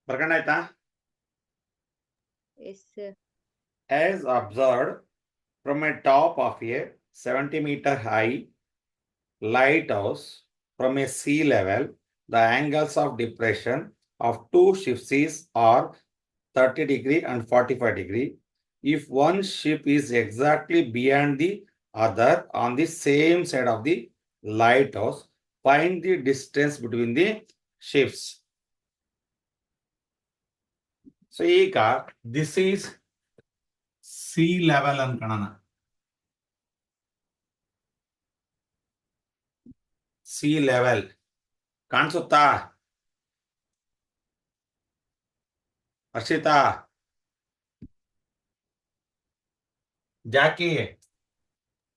ಬರ್ಕಂಡ ಆಯ್ತಾ? Yes, sir. As observed from a top of a 70-meter high lighthouse from a sea level, the angles of depression of two shifts are 30 degree and 45 degree. If one ship is exactly beyond the other on the same side of the lighthouse, find the distance between the ships. So, this is sea level ಅನ್ಕೋಣ. sea level ಕಾಣಿಸುತ್ತಾ Harshita? Jackie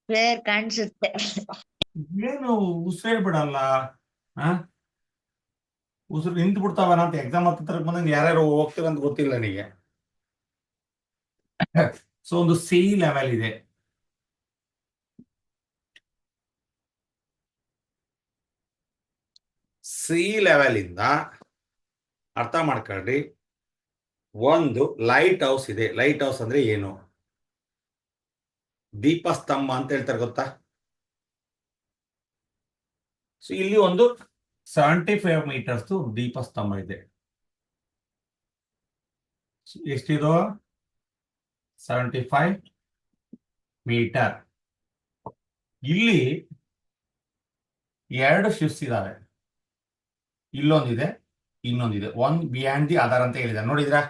Where ಕಾಣಿಸುತ್ತೆ? ಏನು ಉಸಿರೇ ಬಿಡಲ್ಲ, ಉಸಿರು ನಿಂತು ಬಿಡ್ತಾವನ ಅಂತ exam ಹತ್ರ ಬಂದಂಗೆ ಯಾರ್ಯಾರು ಹೋಗ್ತೀರಂತ ಗೊತ್ತಿಲ್ಲ ನನಗೆ. ಸೊ ಒಂದು ಸಿ ಲೆವೆಲ್ ಇದೆ. ಸಿ ಲೆವೆಲ್ ಇಂದ ಅರ್ಥ ಮಾಡ್ಕೊಳ್ರಿ, ಒಂದು ಲೈಟ್ ಹೌಸ್ ಇದೆ. ಲೈಟ್ ಹೌಸ್ ಅಂದ್ರೆ ಏನು? ದೀಪಸ್ತಂಭ ಅಂತ ಹೇಳ್ತಾರೆ, ಗೊತ್ತಾ? ಸೊ ಇಲ್ಲಿ ಒಂದು 75 ಮೀಟರ್ಸ್ ದೀಪಸ್ತಂಭ ಇದೆ. ಎಷ್ಟಿದು? 75 ಮೀಟರ್. ಇಲ್ಲಿ 2 ಶಿಫ್ಟ್ಸ್ ಇದಾವೆ. ಇಲ್ಲೊಂದಿದೆ, ಇನ್ನೊಂದಿದೆ. ಒನ್ ಬಿಯಾಂಡ್ ದಿ ಅದರ್ ಅಂತ ಹೇಳಿದ. ನೋಡಿದ್ರಾ?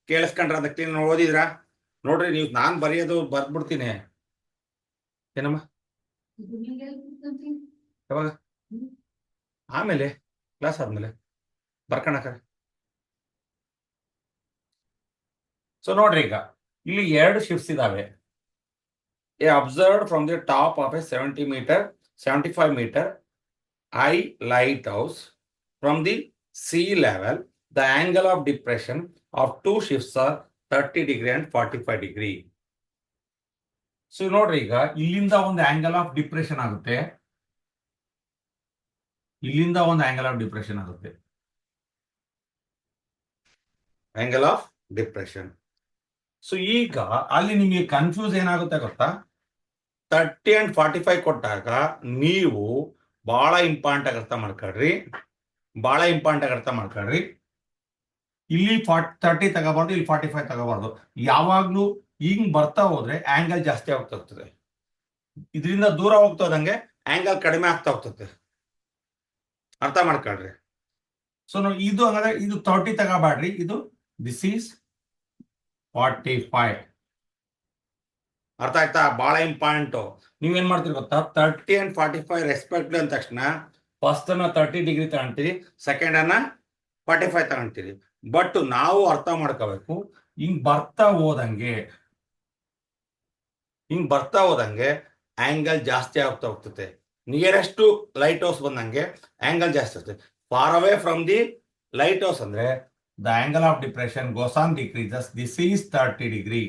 ಕೇಳಿಸ್ಕೊಂಡ್ರ? ಅದಕ್ಕೆ ಓದಿದ್ರಾ? ನೋಡ್ರಿ, ನೀವು ನಾನ್ ಬರೆಯೋದು ಬರ್ದ್ಬಿಡ್ತೀನಿ. ಏನಮ್ಮ? ಯಾವಾಗ? ಆಮೇಲೆ ಕ್ಲಾಸ್ ಆದ್ಮೇಲೆ ಬರ್ಕಣಕ. ಸೊ ನೋಡ್ರಿ, ಈಗ ಇಲ್ಲಿ 2 ಶಿಫ್ಟ್ಸ್ ಇದಾವೆ. A observed from the top of a 75 metre high light house from the sea level, the angle of depression of 2 ships are 30 degree and 45 degree. So ನೋಡ್ರಿ, ಈಗ ಇಲ್ಲಿಂದ ಒಂದು ಆಂಗಲ್ ಆಫ್ ಡಿಪ್ರೆಷನ್ ಆಗುತ್ತೆ, ಇಲ್ಲಿಂದ ಒಂದು ಆಂಗಲ್ ಆಫ್ ಡಿಪ್ರೆಷನ್ ಆಗುತ್ತೆ. Angle of depression. So ಈಗ ಅಲ್ಲಿ ನಿಮಗೆ ಕನ್ಫ್ಯೂಸ್ ಏನಾಗುತ್ತೆ ಗೊತ್ತಾ? 30 and 45 ಕೊಟ್ಟಾಗ ನೀವು ಬಹಳ ಇಂಪಾರ್ಟೆಂಟ್ ಆಗಿ ಅರ್ಥ ಮಾಡ್ಕೊಳ್ರಿ, ಬಹಳ ಇಂಪಾರ್ಟೆಂಟ್ ಆಗಿ ಅರ್ಥ ಮಾಡ್ಕೊಳ್ರಿ. ಇಲ್ಲಿ 30 ತಗೋಬಾರ್ದು, ಇಲ್ಲಿ 45 ತಗೋಬಾರ್ದು. ಯಾವಾಗ್ಲೂ ಹಿಂಗ್ ಬರ್ತಾ ಹೋದ್ರೆ ಆಂಗಲ್ ಜಾಸ್ತಿ ಆಗ್ತಾ ಹೋಗ್ತದೆ. ಇದರಿಂದ ದೂರ ಹೋಗ್ತಾ ಹೋದಂಗೆ ಆಂಗಲ್ ಕಡಿಮೆ ಆಗ್ತಾ ಹೋಗ್ತದೆ. ಅರ್ಥ ಮಾಡ್ಕೊಳ್ರಿ. ಸೊ ಇದು ಹಂಗಾದ್ರೆ ಇದು 30 ತಗೋಬಾಡ್ರಿ, ಇದು ದಿಸ್ ಈಸ್ 45. ಅರ್ಥ ಆಯ್ತಾ? ಬಹಳ ಇಂಪಾರ್ಟೆಂಟ್. ನೀವೇನ್ ಮಾಡ್ತೀರಿ ಗೊತ್ತಾ? 30 and 45 ರೆಸ್ಪೆಕ್ಟ್ ಅಂದ ತಕ್ಷಣ ಫಸ್ಟ್ ಅನ್ನ 30 ಡಿಗ್ರಿ ತಗೊಂತೀರಿ, ಸೆಕೆಂಡ್ ಅನ್ನ 45 ತಗೊಂತೀರಿ. ಬಟ್ ನಾವು ಅರ್ಥ ಮಾಡ್ಕೋಬೇಕು, ಹಿಂಗ್ ಬರ್ತಾ ಹೋದಂಗೆ ಆಂಗಲ್ ಜಾಸ್ತಿ ಆಗ್ತಾ ಹೋಗ್ತದೆ. ನಿಯರೆಸ್ಟ್ ಲೈಟ್ ಹೌಸ್ ಬಂದಂಗೆ ಆಂಗಲ್ ಜಾಸ್ತಿ ಆಗ್ತದೆ. Far away from the lighthouse ಅಂದ್ರೆ the angle of depression goes on decreases. This is 30 degree.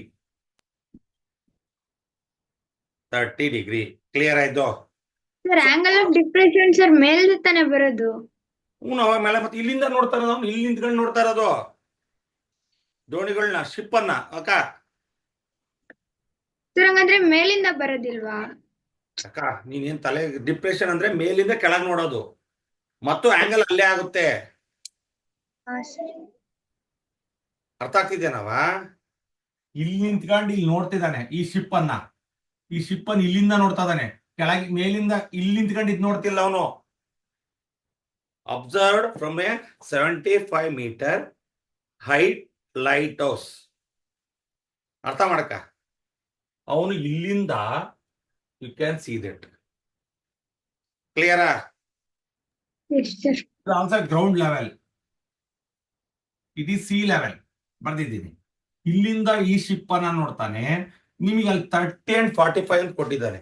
30 degree. Clear ಆಯ್ತು? Sir, angle of depression sir ಮೇಲ್ದ ತಾನೆ ಬರೋದು. ಮೇಲೆ ಮತ್ತೆ ಇಲ್ಲಿಂದ ನೋಡ್ತಾ ಇರೋದು, ಇಲ್ಲಿ ನಿಂತ್ಕೊಂಡು ನೋಡ್ತಾ ಇರೋದು ದೋಣಿಗಳನ್ನ, ಶಿಪ್ ಅನ್ನ. ಅಕ್ಕ ಸರ್, ಹಂಗಂದ್ರೆ ಮೇಲಿಂದ ಬರೋದಿಲ್ವಾ? ಅಕ್ಕ ನೀನೇನ್ ತಲೆ, ಡಿಪ್ರೆಷನ್ ಅಂದ್ರೆ ಮೇಲಿಂದ ಕೆಳಗೆ ನೋಡೋದು ಮತ್ತು ಆಂಗಲ್ ಅಲ್ಲೇ ಆಗುತ್ತೆ. ಅರ್ಥ ಆಗ್ತಿದ್ದೇನವ? ಇಲ್ಲಿ ನಿಂತ್ಕೊಂಡು ಇಲ್ಲಿ ನೋಡ್ತಿದ್ದಾನೆ ಈ ಶಿಪ್ ಅನ್ನ ಇಲ್ಲಿಂದ ನೋಡ್ತಾ ಇದ್ದಾನೆ. ಕೆಳಗೆ ಮೇಲಿಂದ ಇಲ್ಲಿ ನಿಂತ್ಕೊಂಡು ಇದು ನೋಡ್ತಿಲ್ಲ ಅವನು. Observed from a 75 metre height lighthouse. ಅರ್ಥ ಮಾಡಕ? ಅವನು ಇಲ್ಲಿಂದ ಯು ಕ್ಯಾನ್ ಸಿ ದಟ್. ಕ್ಲಿಯರಾ? Also ground level, it is sea level ಬರ್ದಿದ್ದೀನಿ. ಇಲ್ಲಿಂದ ಈ ಶಿಪ್ ಅನ್ನ ನೋಡ್ತಾನೆ. ನಿಮಗೆ ಅಲ್ಲಿ 30 and 45 ಅಂತ ಕೊಟ್ಟಿದ್ದಾನೆ.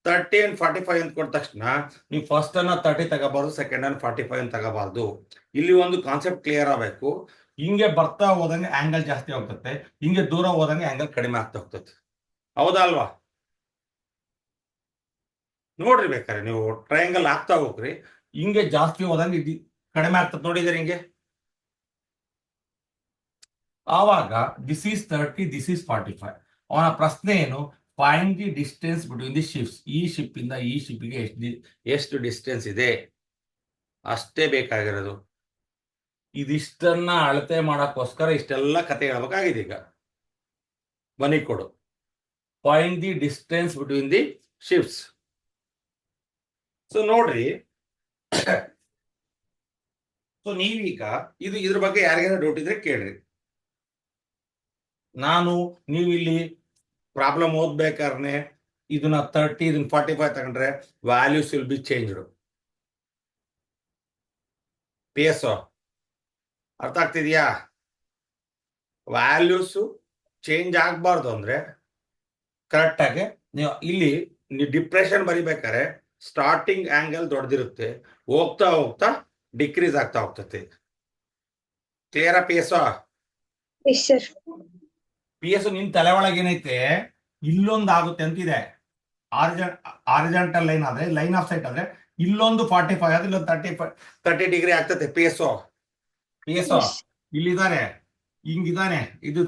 30 and 45 ಅಂತ ಕೊಟ್ಟ ತಕ್ಷಣ ನೀವು ಫಸ್ಟ್ ಅನ್ನ 30 ತಗೋಬಾರ್ದು, ಸೆಕೆಂಡ್ ಅನ್ನ 45 ಅಂತ ತಗೋಬಾರ್ದು. ಇಲ್ಲಿ ಒಂದು ಕಾನ್ಸೆಪ್ಟ್ ಕ್ಲಿಯರ್ ಆಗಬೇಕು. ಹಿಂಗೆ ಬರ್ತಾ ಹೋದಂಗೆ ಆಂಗಲ್ ಜಾಸ್ತಿ ಹೋಗ್ತದೆ, ಹಿಂಗೆ ದೂರ ಹೋದಂಗೆ ಆಂಗಲ್ ಕಡಿಮೆ ಆಗ್ತಾ ಹೋಗ್ತದೆ. ಹೌದಾ ಅಲ್ವಾ? ನೋಡ್ರಿ, ಬೇಕಾದ್ರೆ ನೀವು ಟ್ರಯಾಂಗಲ್ ಆಗ್ತಾ ಹೋಗ್ರಿ, ಹಿಂಗೆ ಜಾಸ್ತಿ ಹೋದಂಗೆ ಇದು ಕಡಿಮೆ ಆಗ್ತದೆ ನೋಡಿದ್ರೆ ಹಿಂಗೆ. ಆವಾಗ ದಿಸ್ ಈಸ್ 30, ದಿಸ್ ಈಸ್ 45. ಅವನ ಪ್ರಶ್ನೆ ಏನು? Find the distance between the ships. ಈ ಶಿಪ್ ಇಂದ ಈ ಶಿಪ್ಗೆ ಎಷ್ಟು ಡಿಸ್ಟೆನ್ಸ್ ಇದೆ ಅಷ್ಟೇ ಬೇಕಾಗಿರೋದು. ಇದಿಷ್ಟನ್ನ ಅಳತೆ ಮಾಡಕ್ಕೋಸ್ಕರ ಇಷ್ಟೆಲ್ಲ ಕತೆ ಹೇಳ್ಬೇಕಾಗಿದೆ. ಈಗ ಬನ್ನಿ ಕೊಡು. Find the distance between the ships. So ನೋಡ್ರಿ, ಸೊ ನೀವೀಗ ಇದ್ರ ಬಗ್ಗೆ ಯಾರಿಗಾರ ಡೌಟ್ ಇದ್ರೆ ಕೇಳ್ರಿ. ನೀವು ಇಲ್ಲಿ ಪ್ರಾಬ್ಲಮ್ ಓದ್ಬೇಕಾದ್ರೆ ಇದನ್ನ 30, ಇದನ್ನ 45 ತಗೊಂಡ್ರೆ values will be changed. PS ಅರ್ಥ ಆಗ್ತಿದ್ಯಾ? ವ್ಯಾಲ್ಯೂಸ್ ಚೇಂಜ್ ಆಗ್ಬಾರ್ದು ಅಂದ್ರೆ ಕರೆಕ್ಟ್ ಆಗಿ ನೀವು ಡಿಪ್ರೆಷನ್ ಬರಿಬೇಕಾದ್ರೆ ಸ್ಟಾರ್ಟಿಂಗ್ ಆಂಗಲ್ ದೊಡ್ಡದಿರುತ್ತೆ, ಹೋಗ್ತಾ ಹೋಗ್ತಾ ಡಿಕ್ರೀಸ್ ಆಗ್ತಾ ಹೋಗ್ತದೆ. ಕ್ಲಿಯರಾ PS? PS ನಿನ್ ತಲೆ ಒಳಗೆ ಏನೈತೆ, ಇಲ್ಲೊಂದು ಆಗುತ್ತೆ ಅಂತಿದೆ. ಆರ್ಜೆಂಟಲ್ ಲೈನ್ ಆದ್ರೆ, ಲೈನ್ ಆಫ್ ಸೈಟ್ ಆದ್ರೆ ಇಲ್ಲೊಂದು 45 ಆದ್ರೆ ಇಲ್ಲೊಂದು 30 ಡಿಗ್ರಿ ಆಗ್ತದೆ. PS ಇಲ್ಲಿದ್ದಾನೆ, ಹಿಂಗಿದ್ದಾನೆ, ಇದು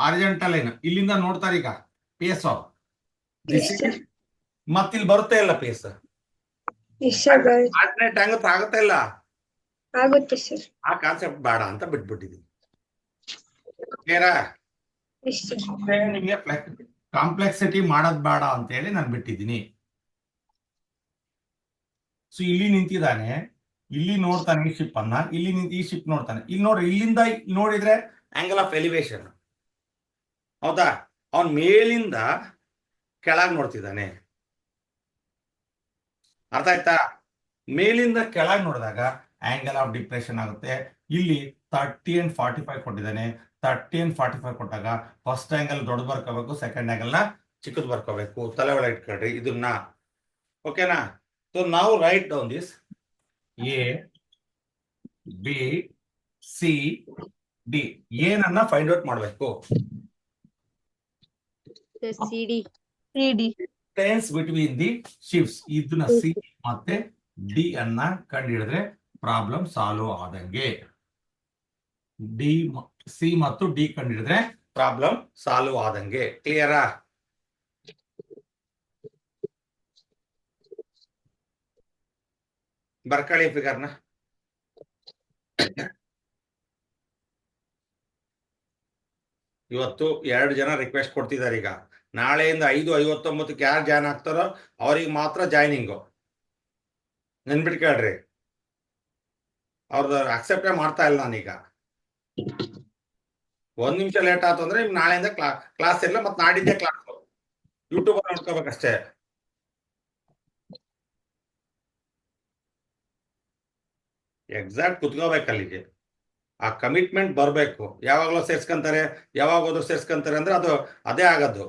ಆರ್ಜೆಂಟಲ್ ಲೈನ್, ಇಲ್ಲಿಂದ ನೋಡ್ತಾರೆ ಈಗ PS. ಮತ್ತಿಲ್ಲಿ ಬರುತ್ತೆ ಇಲ್ಲ PS? ಆಲ್ಟರ್ನೇಟ್ ಆಂಗಲ್ಸ್ ಆಗುತ್ತೆ ಇಲ್ಲ? ಆಗುತ್ತೆ ಸರ್. ಆ ಕಾನ್ಸೆಪ್ಟ್ ಬೇಡ ಅಂತ ಬಿಟ್ಬಿಟ್ಟಿದೀನಿ. ಕ್ಲಿಯರಾ? ನಿಮ್ಗೆ ಕಾಂಪ್ಲೆಕ್ಸಿಟಿ ಮಾಡೋದ್ ಬೇಡ ಅಂತ ಹೇಳಿ ನಾನು ಬಿಟ್ಟಿದ್ದೀನಿ. ಸೊ ಇಲ್ಲಿ ನಿಂತಿದ್ದಾನೆ, ಇಲ್ಲಿ ನೋಡ್ತಾನೆ ಈ ಶಿಪ್ ಅನ್ನ, ಇಲ್ಲಿ ನಿಂತು ಈ ಶಿಪ್ ನೋಡ್ತಾನೆ. ಇಲ್ಲಿ ನೋಡ್ರಿ, ಇಲ್ಲಿಂದ ನೋಡಿದ್ರೆ ಆಂಗಲ್ ಆಫ್ ಎಲಿವೇಶನ್, ಹೌದಾ? ಅವನ್ ಮೇಲಿಂದ ಕೆಳಗ್ ನೋಡ್ತಿದ್ದಾನೆ. ಅರ್ಥ ಆಯ್ತಾ? ಮೇಲಿಂದ ಕೆಳಗೆ ನೋಡಿದಾಗ ಆಂಗಲ್ ಆಫ್ ಡಿಪ್ರೆಷನ್ ಆಗುತ್ತೆ. ಇಲ್ಲಿ 30 and 45 ಕೊಟ್ಟಿದ್ದಾನೆ. 30 and 45 ಕೊಟ್ಟಾಗ ಫಸ್ಟ್ ಆಂಗಲ್ ದೊಡ್ಡ ಬರ್ಕೋಬೇಕು, ಸೆಕೆಂಡ್ ಆಂಗಲ್ ನ ಚಿಕ್ಕದ್ ಬರ್ಕೋಬೇಕು. ತಲೆ ಒಳಗೆ ಇಟ್ಕೊಳ್ರಿ ಇದನ್ನ. ಓಕೆನಾ? ಸೊ ನಾವು write down this A, B, C, D. ಏನನ್ನ ಫೈಂಡ್ ಔಟ್ ಮಾಡಬೇಕು? Distance between the ships. ಇದನ್ನ C ಮತ್ತೆ D ಅನ್ನ ಕಂಡು ಹಿಡಿದ್ರೆ ಪ್ರಾಬ್ಲಮ್ ಸಾಲ್ವ್ ಆದಂಗೆ. C ಮತ್ತು D ಕಂಡು ಹಿಡಿದ್ರೆ ಪ್ರಾಬ್ಲಮ್ ಸಾಲ್ವ್ ಆದಂಗೆ. ಕ್ಲಿಯರಾ? ಬರ್ಕಳಿ ಫಿಗರ್ನ. ಇವತ್ತು 2 ಜನ ರಿಕ್ವೆಸ್ಟ್ ಕೊಡ್ತಿದ್ದಾರೆ. ಈಗ ನಾಳೆಯಿಂದ 5:59 ಯಾರು ಜಾಯ್ನ್ ಆಗ್ತಾರೋ ಅವ್ರಿಗೆ ಮಾತ್ರ ಜಾಯ್ನಿಂಗು. ನೆನ್ಬಿಟ್ಟು ಕೇಳ್ರಿ, ಅವ್ರದ್ದು ಅಕ್ಸೆಪ್ಟೇ ಮಾಡ್ತಾ ಇಲ್ಲ ನಾನೀಗ. 1 ನಿಮಿಷ ಲೇಟ್ ಆಯ್ತು ಅಂದ್ರೆ ನಾಳೆಯಿಂದ ಕ್ಲಾಸ್ ಇಲ್ಲ, ಮತ್ತೆ ನಾಡಿದ್ದೇ ಕ್ಲಾಸ್. ಯೂಟ್ಯೂಬ್ ನೋಡ್ಕೋಬೇಕಷ್ಟೇ. ಎಕ್ಸಾಕ್ಟ್ ಕುತ್ಕೋಬೇಕು ಅಲ್ಲಿಗೆ. ಆ ಕಮಿಟ್ಮೆಂಟ್ ಬರಬೇಕು. ಯಾವಾಗಲೂ ಸೇರ್ಸ್ಕೊಂತಾರೆ, ಯಾವಾಗ ಹೋದ್ರು ಸೇರ್ಸ್ಕೊಂತಾರೆ ಅಂದ್ರೆ ಅದು ಅದೇ ಆಗದು.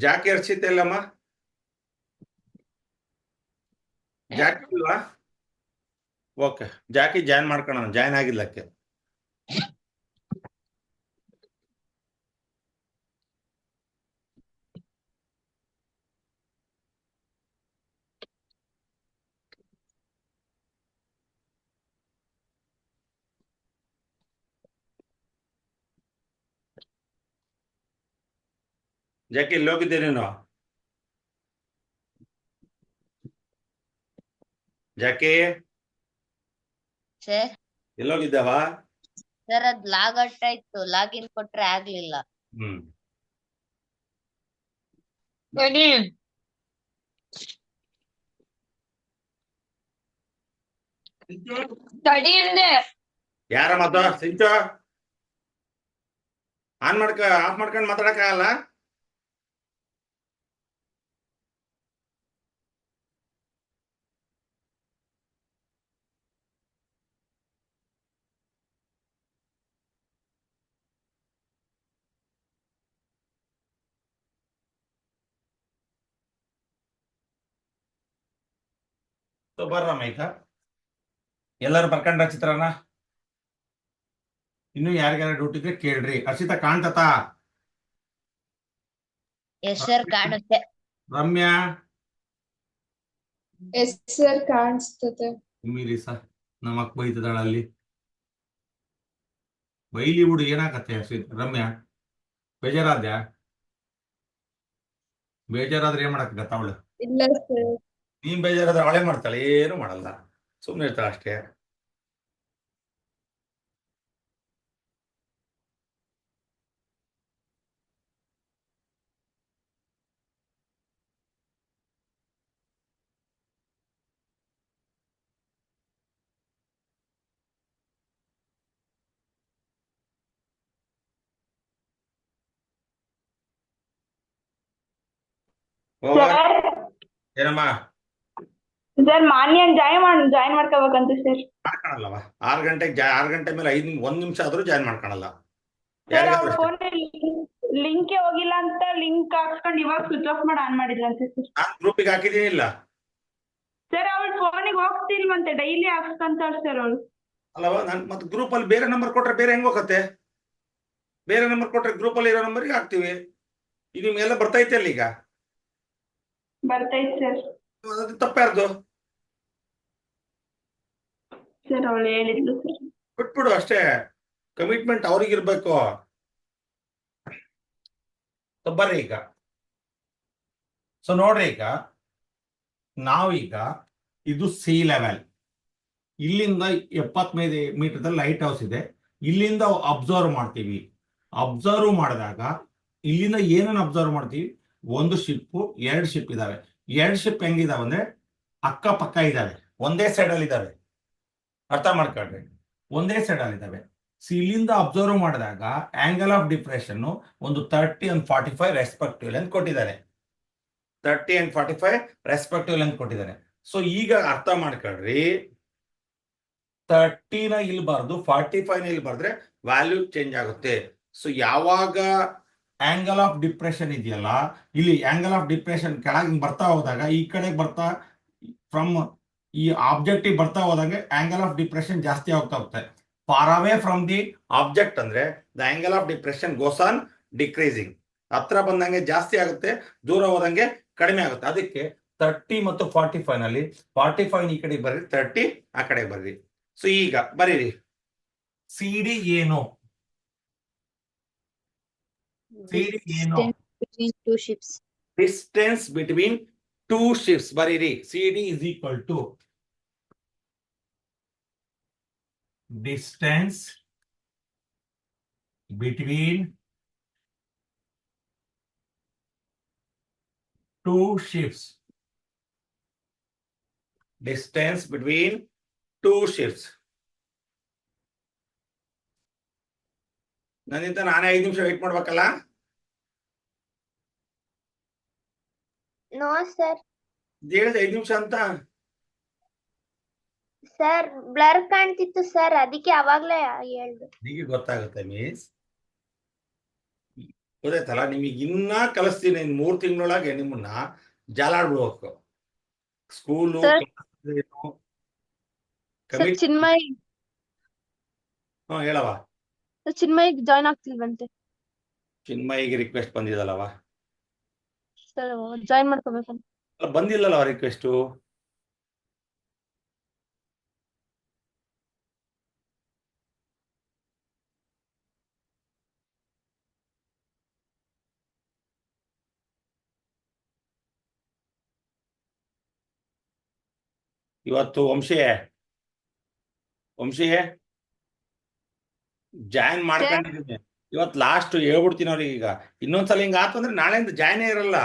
ಜಾಕಿ ಹರ್ಷಿತ್ ಎಲ್ಲಮ್ಮ? ಜಾಕಿ ಇಲ್ವಾ? ಓಕೆ, ಜಾಕಿ ಜಾಯ್ನ್ ಮಾಡ್ಕೊಳ್ಳೋಣ. ಜಾಯ್ನ್ ಆಗಿಲ್ಲಕ್ಕೆ. ಜಾಕಿ ಇಲ್ಲಿ ಹೋಗಿದ್ದೆ ನೀನು? ಜಾಕಿ ಸರ್ ಎಲ್ಲೋಗಿದ್ದಾವ? ಸರ್ ಅದ್ ಲಾಗೌಟ್ ಆಯ್ತು, ಲಾಗಿನ್ ಕೊಟ್ರೆ ಆಗ್ಲಿಲ್ಲ. ಯಾರ ಮಾತು? ಸಿಂಚು ಆಫ್ ಮಾಡ್ಕೊಂಡು ಮಾತಾಡಕ್ ಆಗಲ್ಲ? ಬರ್ರಮ್ಮ ಈಗ ಎಲ್ಲರೂ ಬರ್ಕೊಂಡ್ರ ಚಿತ್ರನ? ಇನ್ನು ಯಾರಿಗಾರ ಡೌಟ್ ಇದ್ರೆ ಕೇಳ್ರಿ. ಹರ್ಷಿತಾ ಕಾಣ್ತತಾ? ಎಸ್ ಸರ್ ಕಾಣುತ್ತೆ. ರಮ್ಯಾ? ಎಸ್ ಸರ್ ಕಾಣಿಸ್ತದೆ. ಮೀರಿ ಸರ್ ನಮ್ಮಕ್ ಬೈತದಾಳ ಅಲ್ಲಿ. ಬೈಲಿ ಬಿಡು, ಏನಾಗತ್ತೆ ರಮ್ಯಾ? ಬೇಜಾರಾದ್ಯಾ? ಬೇಜಾರಾದ್ರೆ ಏನ್ ಮಾಡಕ್ ಅವಳು? ಇಲ್ಲ ಸರ್. ನೀನ್ ಬೇಜಾರಾದ್ರೆ ಅವಳೇ ಮಾಡ್ತಾಳೆ, ಏನು ಮಾಡಲ್ಲ, ಸುಮ್ಮನೆ ಇರ್ತಾಳೆ ಅಷ್ಟೇ. ಏನಮ್ಮ ಸರ್ ಮಾನ್ಯ ಜಾಯಿನ್ ಮಾಡ್ಕೋಬೇಕಂತ ಸರ್. ಮಾಡ್ಕೊಳಲ್ಲವ? 6 ಗಂಟೆ ಮೇಲೆ 1 ನಿಮಿಷ ಆದ್ರೂ ಜಾಯಿನ್ ಮಾಡ್ಕೊಳಲ್ಲ. ಸರ್ ಅವ್ರ ಫೋನ್ ಲಿಂಕ್ ಹೋಗಿಲ್ಲ ಅಂತ ಲಿಂಕ್ ಹಾಕ್ಸ್ಕೊಂಡು ಇವಾಗ ಸ್ವಿಚ್ ಆಫ್ ಮಾಡಿ ಆನ್ ಮಾಡಿದ್ರಂತೆ ಸರ್. ನಾನು ಗ್ರೂಪಿಗೆ ಹಾಕಿದೀನಿ ಇಲ್ಲ? ಸರ್ ಅವಳ ಫೋನಿಗೆ ಹೋಗ್ತಿಲ್ವಂತೆ, ಡೈಲಿ ಹಾಕ್ಸ್ಕೊಂತಾಳ ಸರ್ ಅವಳು. ಅಲ್ಲವ, ನಾನು ಮತ್ತೆ ಗ್ರೂಪ್ ಅಲ್ಲಿ ಬೇರೆ ನಂಬರ್ ಕೊಟ್ರೆ ಬೇರೆ ಹೆಂಗ್ ಹೋಗತ್ತೆ? ಬೇರೆ ನಂಬರ್ ಕೊಟ್ರೆ ಗ್ರೂಪ್ ಅಲ್ಲಿ ಇರೋ ನಂಬರ್ಗೆ ಹಾಕ್ತಿವಿ. ಈಗ ನಿಮ್ಗೆಲ್ಲ ಬರ್ತೈತೆ ಅಲ್ಲ ಈಗ? ಬರ್ತೈತೆ ಸರ್. ಅದು ತಪ್ಪ್ಯಾರ್ದು? ಸರ್ ಅವಳು ಹೇಳಿದ್ಲು ಸರ್. ಬಿಟ್ಬಿಡು ಅಷ್ಟೇ. ಕಮಿಟ್ಮೆಂಟ್ ಅವ್ರಿಗಿರ್ಬೇಕು. ಬರ್ರಿ ಈಗ. ಸೊ ನೋಡ್ರಿ, ಈಗ ನಾವೀಗ ಇದು ಸಿ ಲೆವೆಲ್, ಇಲ್ಲಿಂದ 70 ಮೀಟರ್ದಲ್ಲಿ ಲೈಟ್ ಹೌಸ್ ಇದೆ. ಇಲ್ಲಿಂದ ಅಬ್ಸರ್ವ್ ಮಾಡ್ತೀವಿ. ಅಬ್ಸರ್ವ್ ಮಾಡಿದಾಗ ಇಲ್ಲಿಂದ ಏನನ್ನ ಅಬ್ಸರ್ವ್ ಮಾಡ್ತೀವಿ? ಒಂದು ಶಿಪ್, 2 ಶಿಪ್ ಇದಾವೆ. 2 ಶಿಪ್ ಹೆಂಗಿದಾವೆ ಅಂದ್ರೆ ಅಕ್ಕಪಕ್ಕ ಇದಾವೆ, ಒಂದೇ ಸೈಡ್ ಅಲ್ಲಿ ಇದಾವೆ. ಅರ್ಥ ಮಾಡ್ಕೊಳ್ರಿ, ಒಂದೇ ಸೈಡ್ ಅಲ್ಲಿ ಇದಾವೆ. ಸೊ ಇಲ್ಲಿಂದ ಅಬ್ಸರ್ವ್ ಮಾಡಿದಾಗ ಆಂಗಲ್ ಆಫ್ ಡಿಪ್ರೆಷನ್ ಒಂದು 30 and 45 ರೆಸ್ಪೆಕ್ಟಿವ್ ಲೆಂತ್ ಕೊಟ್ಟಿದ್ದಾರೆ. 30 and 45 ರೆಸ್ಪೆಕ್ಟಿವ್ ಲೆಂತ್ ಕೊಟ್ಟಿದ್ದಾರೆ. ಸೊ ಈಗ ಅರ್ಥ ಮಾಡ್ಕೊಳ್ರಿ, 30ನ ಇಲ್ಲಿ ಬರ್ದು 45ನ ಇಲ್ಲಿ ಬರ್ದ್ರೆ ವ್ಯಾಲ್ಯೂ ಚೇಂಜ್ ಆಗುತ್ತೆ. ಸೊ ಯಾವಾಗ ಆಂಗಲ್ ಆಫ್ ಡಿಪ್ರೆಷನ್ ಇದೆಯಲ್ಲ, ಇಲ್ಲಿ ಆಂಗಲ್ ಆಫ್ ಡಿಪ್ರೆಷನ್ ಕೆಳಗೆ ಬರ್ತಾ ಹೋದಾಗ ಈ ಕಡೆ ಬರ್ತಾ ಫ್ರಮ್ ಈ ಆಬ್ಜೆಕ್ಟಿವ್ ಬರ್ತಾ ಹೋದಂಗೆ ಆಂಗಲ್ ಆಫ್ ಡಿಪ್ರೆಷನ್ ಜಾಸ್ತಿ ಆಗ್ತಾ ಹೋಗುತ್ತೆ. Far away from the object ಅಂದ್ರೆ the angle of depression goes on decreasing. ಹತ್ರ ಬಂದಂಗೆ ಜಾಸ್ತಿ ಆಗುತ್ತೆ, ದೂರ ಹೋದಂಗೆ ಕಡಿಮೆ ಆಗುತ್ತೆ. ಅದಕ್ಕೆ 30 ಮತ್ತು 45 ನಲ್ಲಿ 45 ಈ ಕಡೆ ಬರ್ರಿ, 30 ಆ ಕಡೆ ಬರ್ರಿ. ಸೊ ಈಗ ಬರೀರಿ, ಸಿ ಡಿ ಏನು? CD ಏನು? Between two ships. Distance between two ships. ಬರೀರಿ, CD is equal to distance between two ships. Distance between two ships. ನನ್ನಿಂದ ನಾನೇ 5 ನಿಮಿಷ ವೇಟ್ ಮಾಡ್ಬೇಕಲ್ಲ? No sir. ಹೇಳಿದೆ 5 ನಿಮಿಷ ಅಂತ. ಸರ್ ಬ್ಲರ್ ಕಾಣ್ತಿತ್ತು ಸರ್, ಅದಕ್ಕೆ ಅವಾಗ್ಲೇ ಹೇಳ್ದೆ. ನಿಮಗೆ ಗೊತ್ತಾಗುತ್ತೆ ಮಿಸ್, ಗೊತ್ತಾಯ್ತಲ್ಲ? ನಿಮಗೆ ಇನ್ನ ಕಲಿಸ್ತೀನಿ. 3 ತಿಂಗಳೊಳಗೆ ನಿಮ್ಮನ್ನ ಜಾಲಾಡ್ಬಿಡ್ಬೇಕು. ಸ್ಕೂಲು, ಚಿನ್ಮಯ್ ಹೇಳವ. ಚಿನ್ಮಯ್ ಜಾಯ್ನ್ ಆಗ್ತಿಲ್ವಂತೆ ಚಿನ್ಮಯಿಗೆ ರಿಕ್ವೆಸ್ಟ್ ಬಂದಿದಲ್ಲವ? ಸರ್, ಜಾಯ್ನ್ ಮಾಡ್ಕೋಬೇಕಂತ. ಬಂದಿಲ್ಲಲ್ಲ ರಿಕ್ವೆಸ್ಟು? ಇವತ್ತು ವಂಶಿ ಜಾಯಿನ್ ಮಾಡ್ಕೊಂಡಿದ್ದೀನಿ. ಇವತ್ತು ಲಾಸ್ಟ್ ಹೇಳ್ಬಿಡ್ತೀನಿ ಅವ್ರಿಗೆ. ಈಗ ಇನ್ನೊಂದ್ಸಲ ಹಿಂಗ ಆತು ಅಂದ್ರೆ ನಾಳೆಯಿಂದ ಜಾಯ್ನೇ ಇರಲ್ಲ.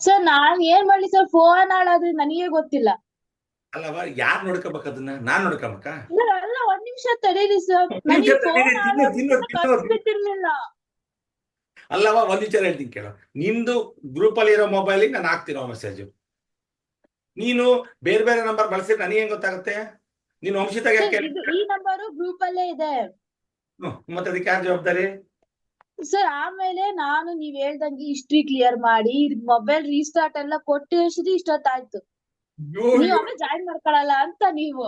ಸರ್ ನಾನ್ ಏನ್ ಮಾಡ್ಲಿ ಸರ್, ಫೋನ್ ಹಾಳಾದ್ರೆ ನನಗೆ ಗೊತ್ತಿಲ್ಲ. ಅಲ್ಲವ, ಯಾರು ನೋಡ್ಕೋಬೇಕು ಅದನ್ನ? ನಾನ್ ನೋಡ್ಕೋಬೇಕ? ಅಲ್ಲ, 1 ನಿಮಿಷ ತಡೀರಿ ಸರ್, ನನಗೆ ಫೋನ್ ಬಿಟ್ಟಿರ್ಲಿಲ್ಲ. ಅಲ್ಲವ, ಒಂದ್ ವಿಚಾರ ಹೇಳ್ತೀನಿ ಕೇಳು. ನಿಂದು ಗ್ರೂಪ್ ಅಲ್ಲಿ ಇರೋ ಮೊಬೈಲಿಗೆ ನಾನು ಹಾಕ್ತೀನೋ ಮೆಸೇಜ್. ನೀನು ಬೇರೆ ಬೇರೆ ನಂಬರ್ ಬಳಸಿದ್ರೆ ನನಗೆ ಹೆಂಗ್ ಗೊತ್ತಾಗುತ್ತೆ? ನೀನು ವಂಶಿತಾಗ ಈ ನಂಬರು ಗ್ರೂಪ್ ಅಲ್ಲೇ ಇದೆ. ಮತ್ತೆ ಅದಕ್ಕೆ ಯಾರು ಜವಾಬ್ದಾರಿ? ಸರ್ ಆಮೇಲೆ ನಾನು ನೀವ್ ಹೇಳ್ದಂಗೆ ಹಿಸ್ಟ್ರಿ ಕ್ಲಿಯರ್ ಮಾಡಿ ಮೊಬೈಲ್ ರೀಸ್ಟಾರ್ಟ್ ಎಲ್ಲ ಕೊಟ್ಟು ಇಷ್ಟೊತ್ತಾಯ್ತು. ನೀವು ಆಮೇಲೆ ಜಾಯಿನ್ ಮಾಡ್ಕೊಳಲ್ಲ ಅಂತ ನೀವು.